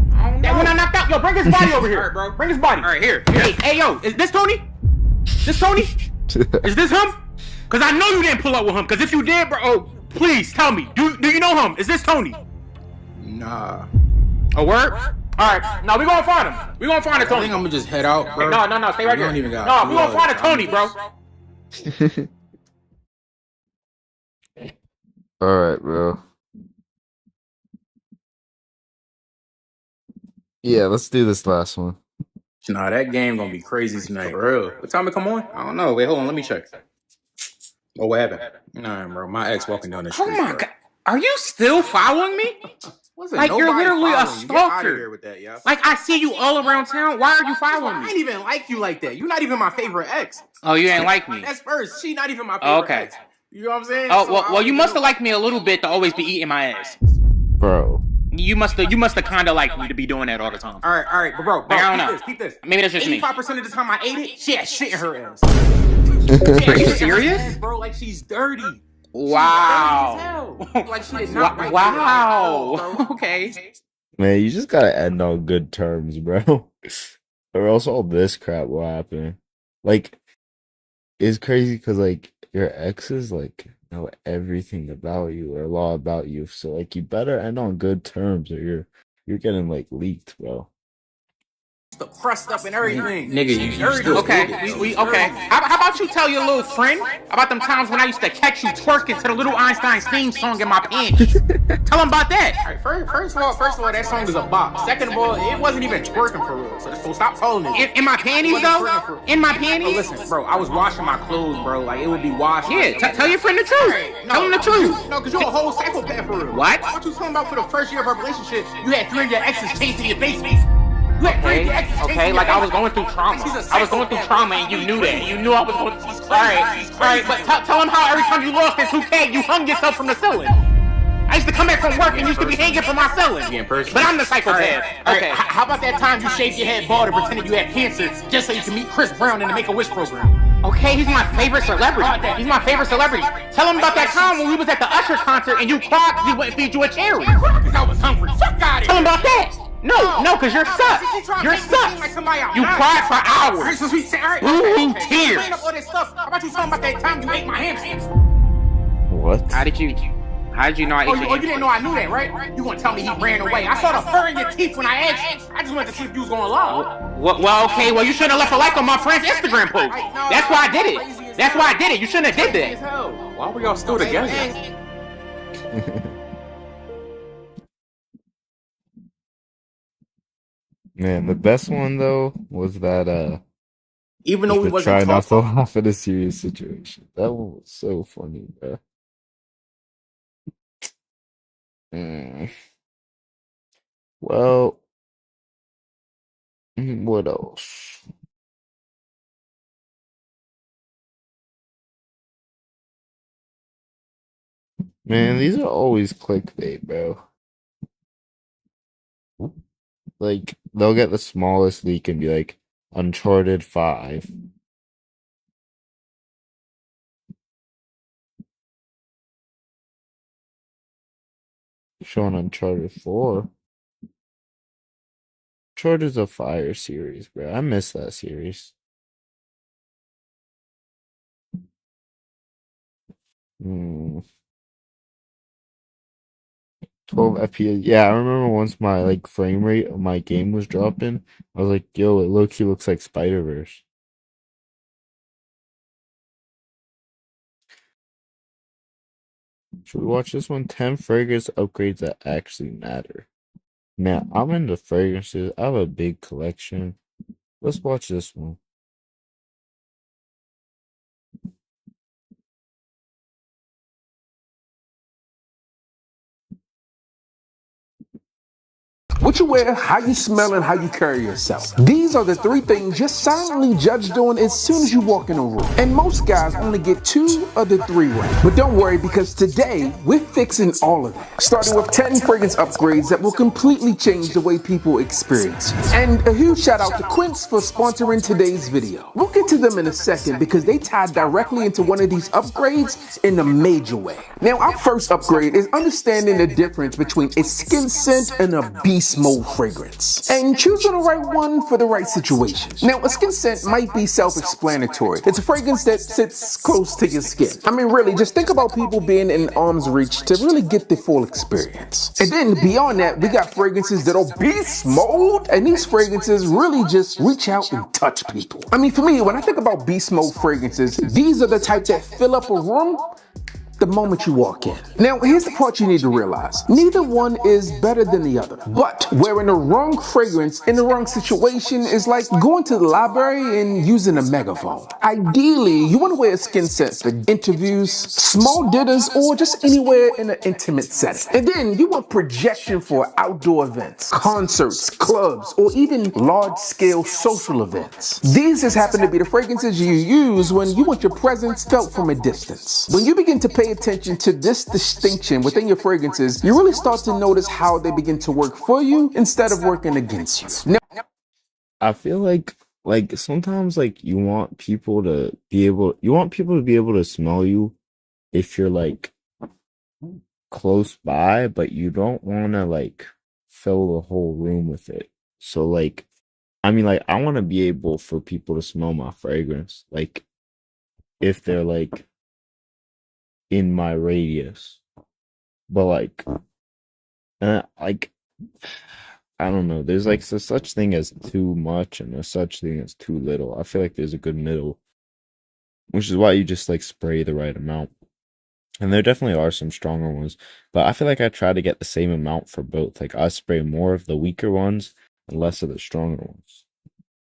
That when I knocked out, yo, bring his body over here. All right, bro. Bring his body. All right, here. Hey, yo, is this Tony? This Tony? Is this him? Cause I know you didn't pull up with him. Cause if you did, bro, please tell me. Do you know him? Is this Tony? Nah. A word? Alright, no, we gonna find him. We gonna find a Tony. I think I'm gonna just head out, bro. No, stay right here. We gonna find a Tony, bro. Alright, bro. Yeah, let's do this last one. Nah, that game gonna be crazy tonight, bro. What time it come on? I don't know. Wait, hold on, let me check. Oh, what happened? Nah, bro, my ex walking down the street. Oh my god, are you still following me? Like you're literally a stalker. With that, yeah. Like I see you all around town. Why are you following me? I ain't even like you like that. You're not even my favorite ex. Oh, you ain't like me. That's first. She not even my favorite ex. You know what I'm saying? Oh, well, you must have liked me a little bit to always be eating my ass, bro. You must have kind of liked me to be doing that all the time. All right, but bro, I don't know. Keep this. Maybe that's just 85% me. 85% of the time I ate it, she had shit in her ass. Are you serious, bro? Like she's dirty. Wow. Like she did not. Wow. Okay. Man, you just gotta end on good terms, bro. Or else all this crap will happen. Like, it's crazy because like your exes like know everything about you or a lot about you. So like you better end on good terms or you're getting like leaked, bro. Pressed up and everything. Nigga, you still okay. We okay. How about you tell your little friend about them times when I used to catch you twerking to the Little Einstein theme song in my panties? Tell him about that. All right, first of all, that song is a bop. Second of all, it wasn't even twerking for real. So stop calling it. In my panties though? In my panties? Bro, listen, bro, I was washing my clothes, bro. Like it would be washed. Yeah, tell your friend the truth. Tell him the truth. No, because you're a whole psychopath for real. What you talking about for the first year of our relationship? You had 3 of your exes chasing your basement. Okay, like I was going through trauma. I was going through trauma and you knew that. You knew I was going through Alright, but tell him how every time you lost this 2K, you hung yourself from the ceiling. I used to come back from work and used to be hanging from my ceiling. But I'm the psychopath. Okay, how about that time you shaved your head bald and pretended you had cancer just so you could meet Chris Brown in the Make-A-Wish program? Okay, he's my favorite celebrity. He's my favorite celebrity. Tell him about that time when we was at the Usher concert and you cried because he wouldn't feed you a cherry. Because I was hungry. Tell him about that. No, because you're sus. You're sus. You cried for hours. Boo tears. How about you talking about that time you ate my hamsters? What? How did you know I ate your hamsters? You didn't know I knew that, right? You gonna tell me he ran away. I saw the fur in your teeth when I asked you. I just wanted to see if you was gonna lie. Well, okay. Well, you shouldn't have left a like on my friend's Instagram post. That's why I did it. That's why I did it. You shouldn't have did that. Why were y'all still together? Man, the best one though was that even though we wasn't try not to laugh at a serious situation. That one was so funny, bro. Well, What else? Man, these are always clickbait, bro. Like, they'll get the smallest leak and be like, Uncharted 5. Showing Uncharted 4. Uncharted's a fire series, bro. I miss that series. 12 FPS. Yeah, I remember once my like frame rate of my game was dropping. I was like, yo, it looks like Spider-Verse. Should we watch this one? 10 fragrance upgrades that actually matter. Man, I'm into fragrances. I have a big collection. Let's watch this one. What you wear, how you smell, and how you carry yourself. These are the 3 things you're silently judged on as soon as you walk in a room. And most guys only get 2 of the 3 right. But don't worry, because today, we're fixing all of that. Starting with 10 fragrance upgrades that will completely change the way people experience you. And a huge shout out to Quince for sponsoring today's video. We'll get to them in a second because they tie directly into one of these upgrades in a major way. Now, our first upgrade is understanding the difference between a skin scent and a beast mode fragrance, and choosing the right one for the right situation. Now, a skin scent might be self-explanatory. It's a fragrance that sits close to your skin. I mean, really, just think about people being in arm's reach to really get the full experience. And then beyond that, we got fragrances that are beast mode, and these fragrances really just reach out and touch people. I mean, for me, when I think about beast mode fragrances, these are the type that fill up a room the moment you walk in. Now, here's the part you need to realize. Neither one is better than the other. But wearing the wrong fragrance in the wrong situation is like going to the library and using a megaphone. Ideally, you want to wear a skin scent for interviews, small dinners, or just anywhere in an intimate setting. And then you want projection for outdoor events, concerts, clubs, or even large-scale social events. These just happen to be the fragrances you use when you want your presence felt from a distance. When you begin to pay attention to this distinction within your fragrances, you really start to notice how they begin to work for you instead of working against you. Now, I feel like sometimes like you want people to be able to smell you if you're like close by, but you don't want to like fill the whole room with it. So like, I mean, like I want to be able for people to smell my fragrance, like if they're like in my radius, but like I don't know, there's like such thing as too much and there's such thing as too little. I feel like there's a good middle, which is why you just like spray the right amount. And there definitely are some stronger ones, but I feel like I try to get the same amount for both. Like I spray more of the weaker ones and less of the stronger ones.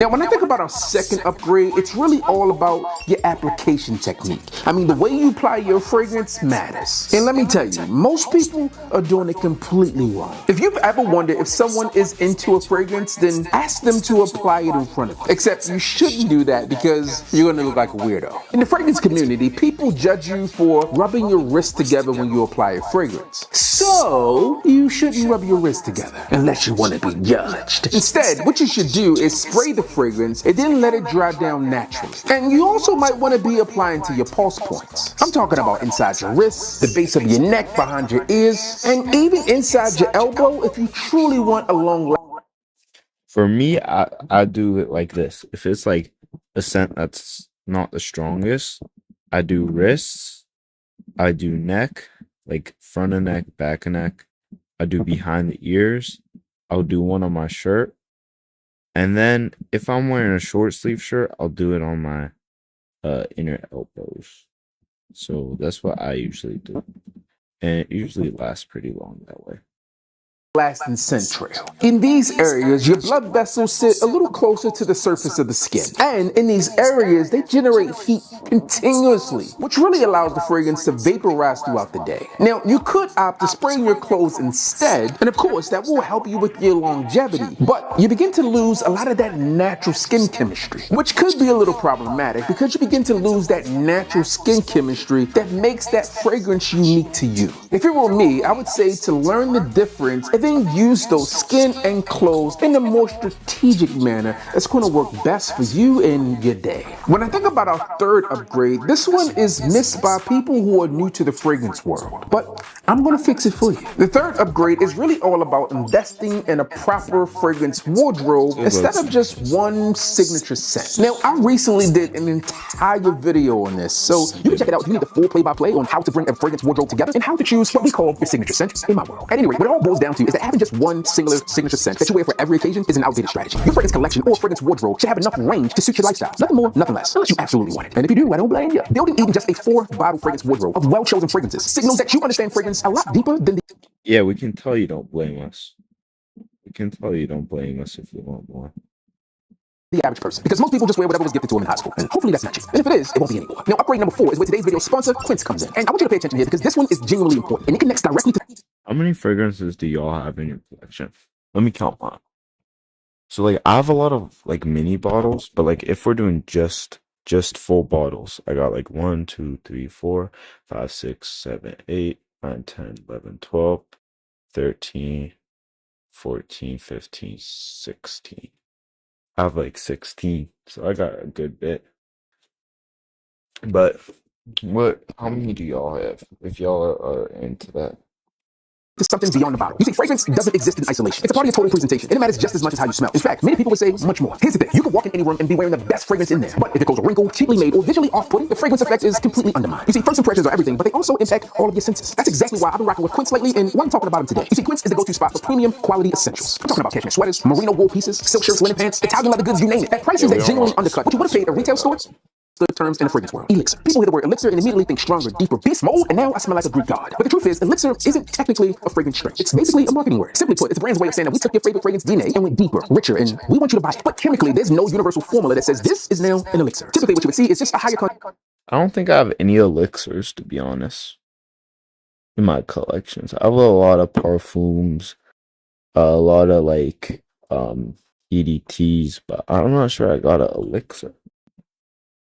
Now, when I think about our second upgrade, it's really all about your application technique. I mean, the way you apply your fragrance matters. And let me tell you, most people are doing it completely wrong. If you've ever wondered if someone is into a fragrance, then ask them to apply it in front of you. Except you shouldn't do that because you're going to look like a weirdo. In the fragrance community, people judge you for rubbing your wrists together when you apply a fragrance. So, you shouldn't rub your wrists together unless you want to be judged. Instead, what you should do is spray the fragrance and then let it dry down naturally. And you also might want to be applying to your pulse points. I'm talking about inside your wrists, the base of your neck, behind your ears, and even inside your elbow if you truly want a long life. For me, I do it like this. If it's like a scent that's not the strongest, I do wrists, I do neck, like front of neck, back of neck. I do behind the ears. I'll do one on my shirt. And then if I'm wearing a short sleeve shirt, I'll do it on my inner elbows. So that's what I usually do. And it usually lasts pretty long that way. lasting scent trail. In these areas, your blood vessels sit a little closer to the surface of the skin. And in these areas, they generate heat continuously, which really allows the fragrance to vaporize throughout the day. Now, you could opt to spray in your clothes instead, and of course, that will help you with your longevity, but you begin to lose a lot of that natural skin chemistry, which could be a little problematic because you begin to lose that natural skin chemistry that makes that fragrance unique to you. If it were me, I would say to learn the difference and then use those skin and clothes in a more strategic manner that's going to work best for you and your day. When I think about our third upgrade, this one is missed by people who are new to the fragrance world, but I'm going to fix it for you. The third upgrade is really all about investing in a proper fragrance wardrobe instead of just one signature scent. Now, I recently did an entire video on this, so you can check it out if you need the full play-by-play on how to bring a fragrance wardrobe together and how to choose what we call your signature scent in my world. At any rate, what it all boils down to is that having just one singular signature scent that you wear for every occasion is an outdated strategy. Your fragrance collection or fragrance wardrobe should have enough range to suit your lifestyle. Nothing more, nothing less, unless you absolutely want it. And if you do, I don't blame you. Building even just a 4-bottle fragrance wardrobe of well-chosen fragrances signals that you understand fragrance a lot deeper than the... Yeah, we can tell you don't blame us. We can tell you don't blame us if you want more. The average person, because most people just wear whatever was gifted to them in high school, and hopefully that's not you. And if it is, it won't be anymore. Now, upgrade number 4 is where today's video sponsor, Quince, comes in. And I want you to pay attention here because this one is genuinely important, and it connects directly to... How many fragrances do y'all have in your collection? Let me count mine. So, like, I have a lot of, like, mini bottles, but, like, if we're doing just full bottles, I got, like, 1, 2, 3, 4, 5, 6, 7, 8, 9, 10, 11, 12, 13, 14, 15, 16. I have like 16, so I got a good bit. But how many do y'all have if y'all are into that? There's something beyond the bottle. You see, fragrance doesn't exist in isolation. It's a part of your total presentation, and it matters just as much as how you smell. In fact, many people would say much more. Here's the thing. You can walk in any room and be wearing the best fragrance in there, but if it goes a wrinkle, cheaply made, or visually off-putting, the fragrance effect is completely undermined. You see, first impressions are everything, but they also impact all of your senses. That's exactly why I've been rocking with Quince lately, and why I'm talking about them today. You see, Quince is the go-to spot for premium quality essentials. I'm talking about cashmere sweaters, merino wool pieces, silk shirts, linen pants, Italian leather goods, you name it, at prices that genuinely undercut what you would have paid at a retail store. The terms in the fragrance world. Elixir. People hear the word elixir and immediately think stronger, deeper, beast mode, and now I smell like a Greek god. But the truth is, elixir isn't technically a fragrance stretch. It's basically a marketing word. Simply put, it's a brand's way of saying that we took your favorite fragrance DNA and went deeper, richer, and we want you to buy it. But chemically, there's no universal formula that says this is now an elixir. Typically, what you would see is just a higher I don't think I have any elixirs, to be honest, in my collections. I have a lot of parfums, a lot of like EDTs, but I'm not sure I got an elixir.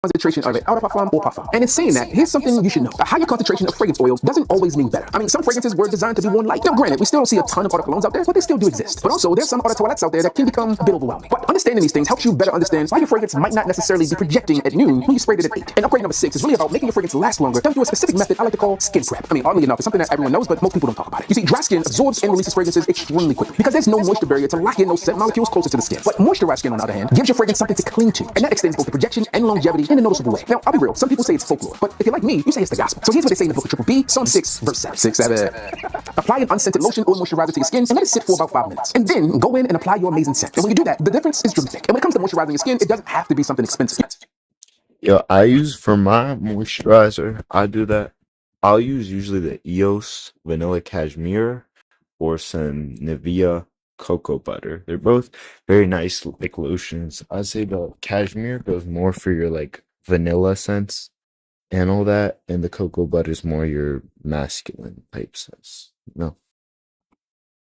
Concentration of it, eau de parfum or parfum. And in saying that, here's something you should know. A higher concentration of fragrance oils doesn't always mean better. I mean, some fragrances were designed to be worn light. Now, granted, we still don't see a ton of eau de colognes out there, but they still do exist. But also, there's some eau de toilettes out there that can become a bit overwhelming. But understanding these things helps you better understand why your fragrance might not necessarily be projecting at noon when you sprayed it at 8. And upgrade number 6 is really about making your fragrance last longer done through a specific method I like to call skin prep. I mean, oddly enough, it's something that everyone knows, but most people don't talk about it. You see, dry skin absorbs and releases fragrances extremely quickly because there's no moisture barrier to lock in those scent molecules closer to the skin. But moisturized skin, on the other hand, gives your fragrance something to cling to, and that extends both the projection and longevity in a noticeable way. Now, I'll be real, some people say it's folklore, but if you're like me, you say it's the gospel. So here's what they say in the book of Triple B, Psalm 6, verse 7. 6, 7. Apply an unscented lotion or moisturizer to your skin and let it sit for about 5 minutes. And then go in and apply your amazing scent. And when you do that, the difference is dramatic. And when it comes to moisturizing your skin, it doesn't have to be something expensive. Yo, I use for my moisturizer, I'll use usually the EOS Vanilla Cashmere or some Nivea Cocoa Butter. They're both very nice like lotions. I'd say the Cashmere goes more for your like vanilla scents and all that, and the Cocoa Butter is more your masculine type scents. No.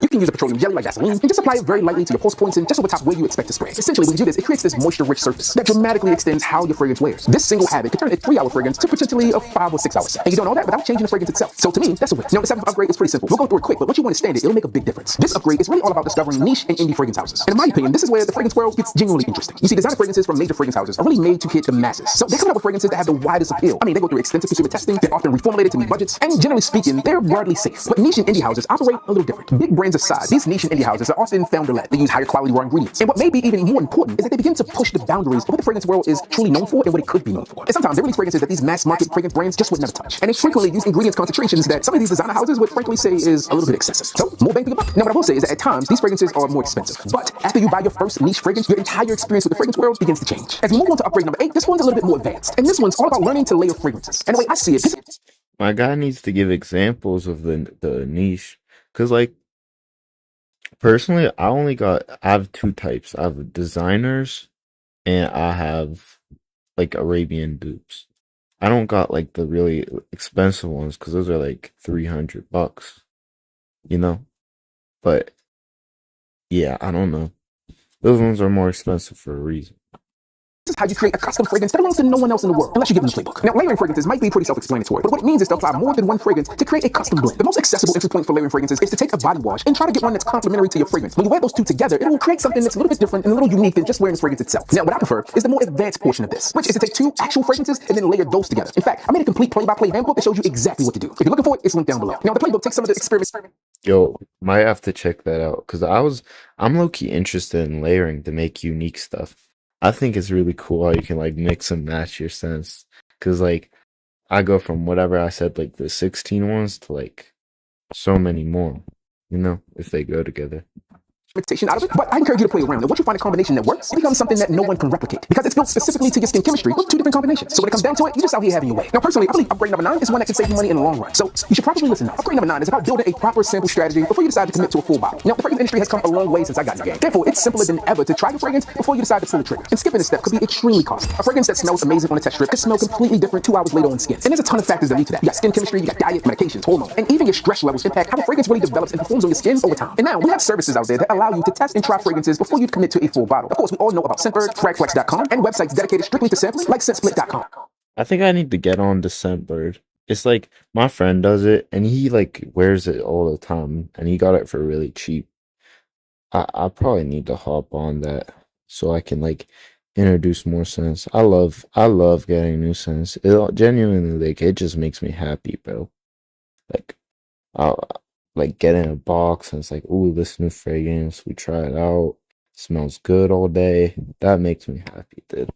You can use a petroleum jelly like Vaseline and just apply it very lightly to your pulse points and just over top where you expect to spray. Essentially, when you do this, it creates this moisture-rich surface that dramatically extends how your fragrance wears. This single habit can turn a 3-hour fragrance to potentially a 5 or 6 hour scent. And you don't know that without changing the fragrance itself. So to me, that's a win. Now, the 7th upgrade is pretty simple. We'll go through it quick, but once you understand it, it'll make a big difference. This upgrade is really all about discovering niche and indie fragrance houses. And in my opinion, this is where the fragrance world gets genuinely interesting. You see, designer fragrances from major fragrance houses are really made to hit the masses. So they're coming up with fragrances that have the widest appeal. I mean, they go through extensive consumer testing, they're often reformulated to meet budgets, and generally speaking, they're broadly safe. But niche and indie houses operate a little different. Big brands aside, these niche and indie houses are often founder-led. They use higher quality raw ingredients. And what may be even more important is that they begin to push the boundaries of what the fragrance world is truly known for and what it could be known for. And sometimes they release fragrances that these mass market fragrance brands just would never touch. And they frequently use ingredients concentrations that some of these designer houses would frankly say is a little bit excessive. So, more bang for your buck. Now, what I will say is that at times, these fragrances are more expensive. But after you buy your first niche fragrance, your entire experience with the fragrance world begins to change. As we move on to upgrade number 8, this one's a little bit more advanced. And this one's all about learning to layer fragrances. And the way I see it, my guy needs to give examples of the niche. Because, like, Personally, I have two types. I have designers and I have like Arabian dupes. I don't got like the really expensive ones because those are like $300, you know? But yeah, I don't know. Those ones are more expensive for a reason. This is how you create a custom fragrance that belongs to no one else in the world, unless you give them the playbook. Now, layering fragrances might be pretty self-explanatory, but what it means is to apply more than one fragrance to create a custom blend. The most accessible entry point for layering fragrances is to take a body wash and try to get one that's complementary to your fragrance. When you wear those two together, it will create something that's a little bit different and a little unique than just wearing the fragrance itself. Now, what I prefer is the more advanced portion of this, which is to take two actual fragrances and then layer those together. In fact, I made a complete play-by-play handbook that shows you exactly what to do. If you're looking for it, it's linked down below. Now, the playbook takes some of the experiments. Yo, might have to check that out because I'm low key interested in layering to make unique stuff. I think it's really cool how you can like mix and match your scents. Cause like I go from whatever I said, like the 16 ones to like so many more, if they go together. Out of it, but I encourage you to play around. And once you find a combination that works, it becomes something that no one can replicate because it's built specifically to your skin chemistry with two different combinations. So when it comes down to it, you just out here having your way. Now, personally, I believe upgrade number 9 is one that can save you money in the long run. So you should probably listen now. Upgrade number 9 is about building a proper sample strategy before you decide to commit to a full bottle. Now, the fragrance industry has come a long way since I got in the game. Therefore, it's simpler than ever to try the fragrance before you decide to pull the trigger. And skipping this step could be extremely costly. A fragrance that smells amazing on a test strip could smell completely different 2 hours later on skin. And there's a ton of factors that lead to that. You got skin chemistry, you got diet, medications, hormones, and even your stress levels impact how the fragrance really develops and performs on your skin over time. And now we have services out there that allow you to test and try fragrances before you commit to a full bottle. Of course, we all know about Scentbird, Fragflex.com, and websites dedicated strictly to sampling like ScentSplit.com. I think I need to get on to Scentbird. It's like my friend does it and he like wears it all the time and he got it for really cheap. I probably need to hop on that so I can like introduce more scents. I love getting new scents. It genuinely like it just makes me happy, bro. Like I'll like get in a box and it's like, ooh, this new fragrance. We try it out. Smells good all day. That makes me happy, dude.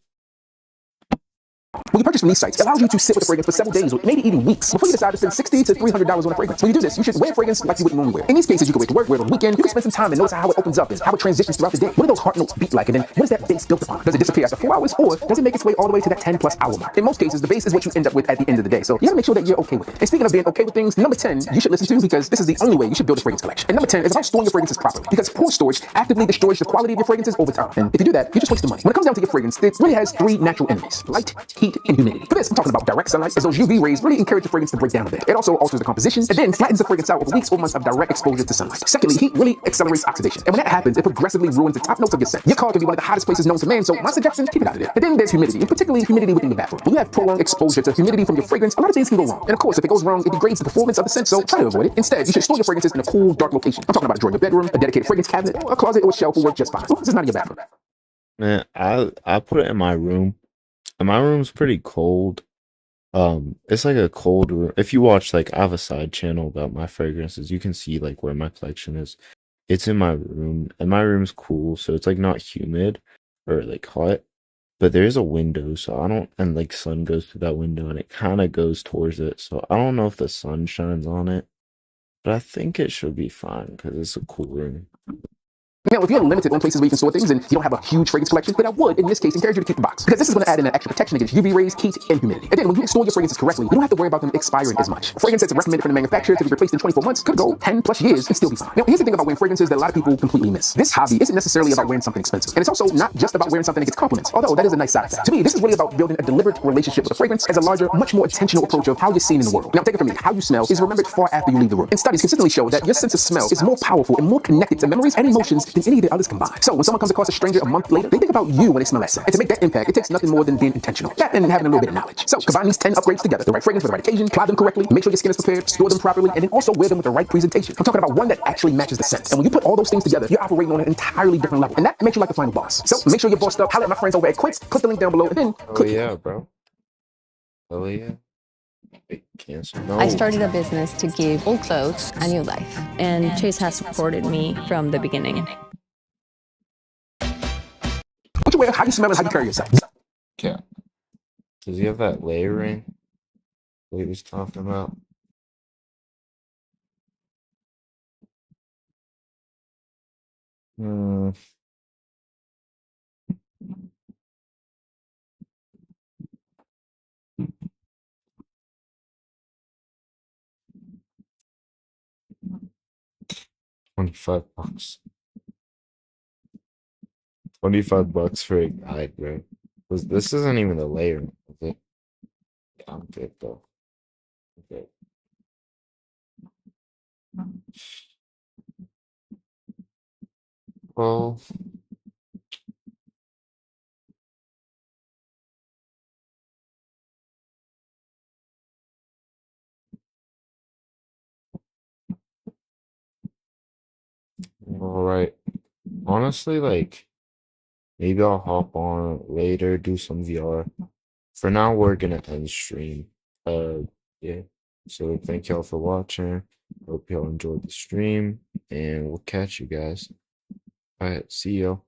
When you purchase from these sites, it allows you to sit with a fragrance for several days or maybe even weeks before you decide to spend $60 to $300 on a fragrance. When you do this, you should wear a fragrance like you would normally wear. In these cases, you can wear it to work, wear it on the weekend. You can spend some time and notice how it opens up and how it transitions throughout the day. What do those heart notes beat like? And then what is that base built upon? Does it disappear after 4 hours or does it make its way all the way to that 10+ hour mark? In most cases, the base is what you end up with at the end of the day. So you gotta make sure that you're okay with it. And speaking of being okay with things, number 10, you should listen to because this is the only way you should build a fragrance collection. And number 10 is about storing your fragrances properly because poor storage actively destroys the quality of your fragrances over time. And if you do that, you just waste the money. When it comes down to your fragrance, it really has 3 natural enemies: light, heat, and humidity. For this, I'm talking about direct sunlight, as those UV rays really encourage the fragrance to break down a bit. It also alters the composition and then flattens the fragrance out over weeks or months of direct exposure to sunlight. Secondly, heat really accelerates oxidation. And when that happens, it progressively ruins the top notes of your scent. Your car can be one of the hottest places known to man, so my suggestion, keep it out of there. And then there's humidity, and particularly humidity within the bathroom. When you have prolonged exposure to humidity from your fragrance, a lot of things can go wrong. And of course, if it goes wrong, it degrades the performance of the scent, so try to avoid it. Instead, you should store your fragrances in a cool, dark location. I'm talking about a drawer in your bedroom, a dedicated fragrance cabinet, or a closet or a shelf will work just fine. So this is not in your bathroom. Man, I put it in my room. And my room's pretty cold. It's like a cold room. If you watch, like, I have a side channel about my fragrances, you can see like where my collection is. It's in my room, and my room's cool, so it's like not humid or like hot, but there's a window, so I don't, and like sun goes through that window, and it kind of goes towards it, so I don't know if the sun shines on it, but I think it should be fine because it's a cool room. Now, if you're limited on places where you can store things and you don't have a huge fragrance collection, then I would, in this case, encourage you to keep the box. Because this is going to add in an extra protection against UV rays, heat, and humidity. And then when you store your fragrances correctly, you don't have to worry about them expiring as much. A fragrance that's recommended from the manufacturer to be replaced in 24 months could go 10+ years and still be fine. Now, here's the thing about wearing fragrances that a lot of people completely miss. This hobby isn't necessarily about wearing something expensive. And it's also not just about wearing something that gets compliments, although that is a nice side effect. To me, this is really about building a deliberate relationship with a fragrance as a larger, much more intentional approach of how you're seen in the world. Now, take it from me, how you smell is remembered far after you leave the room. And studies consistently show that your sense of smell is more powerful and more connected to memories and emotions than any of the others combined. So when someone comes across a stranger a month later, they think about you when they smell that scent. And to make that impact, it takes nothing more than being intentional. That and having a little bit of knowledge. So combine these 10 upgrades together. The right fragrance for the right occasion, apply them correctly, make sure your skin is prepared, store them properly, and then also wear them with the right presentation. I'm talking about one that actually matches the scent. And when you put all those things together, you're operating on an entirely different level. And that makes you like the final boss. So make sure you're bossed up. Holler at my friends over at Quicks. Click the link down below and then click. Oh yeah, bro. Oh yeah. Wait, cancel. No. I started a business to give old clothes a new life, and Chase has supported me from the beginning. What you wear, how you smell, and how you carry yourself. Yeah. Does he have that layering that he was talking about? Hmm. $25. $25 for a guide, bro. This isn't even a layer, is it? Yeah, I'm good though. Okay. Well, all right. Honestly, like maybe I'll hop on later, do some VR. For now, we're gonna end stream. Yeah. So thank y'all for watching. Hope y'all enjoyed the stream, and we'll catch you guys. All right, see y'all.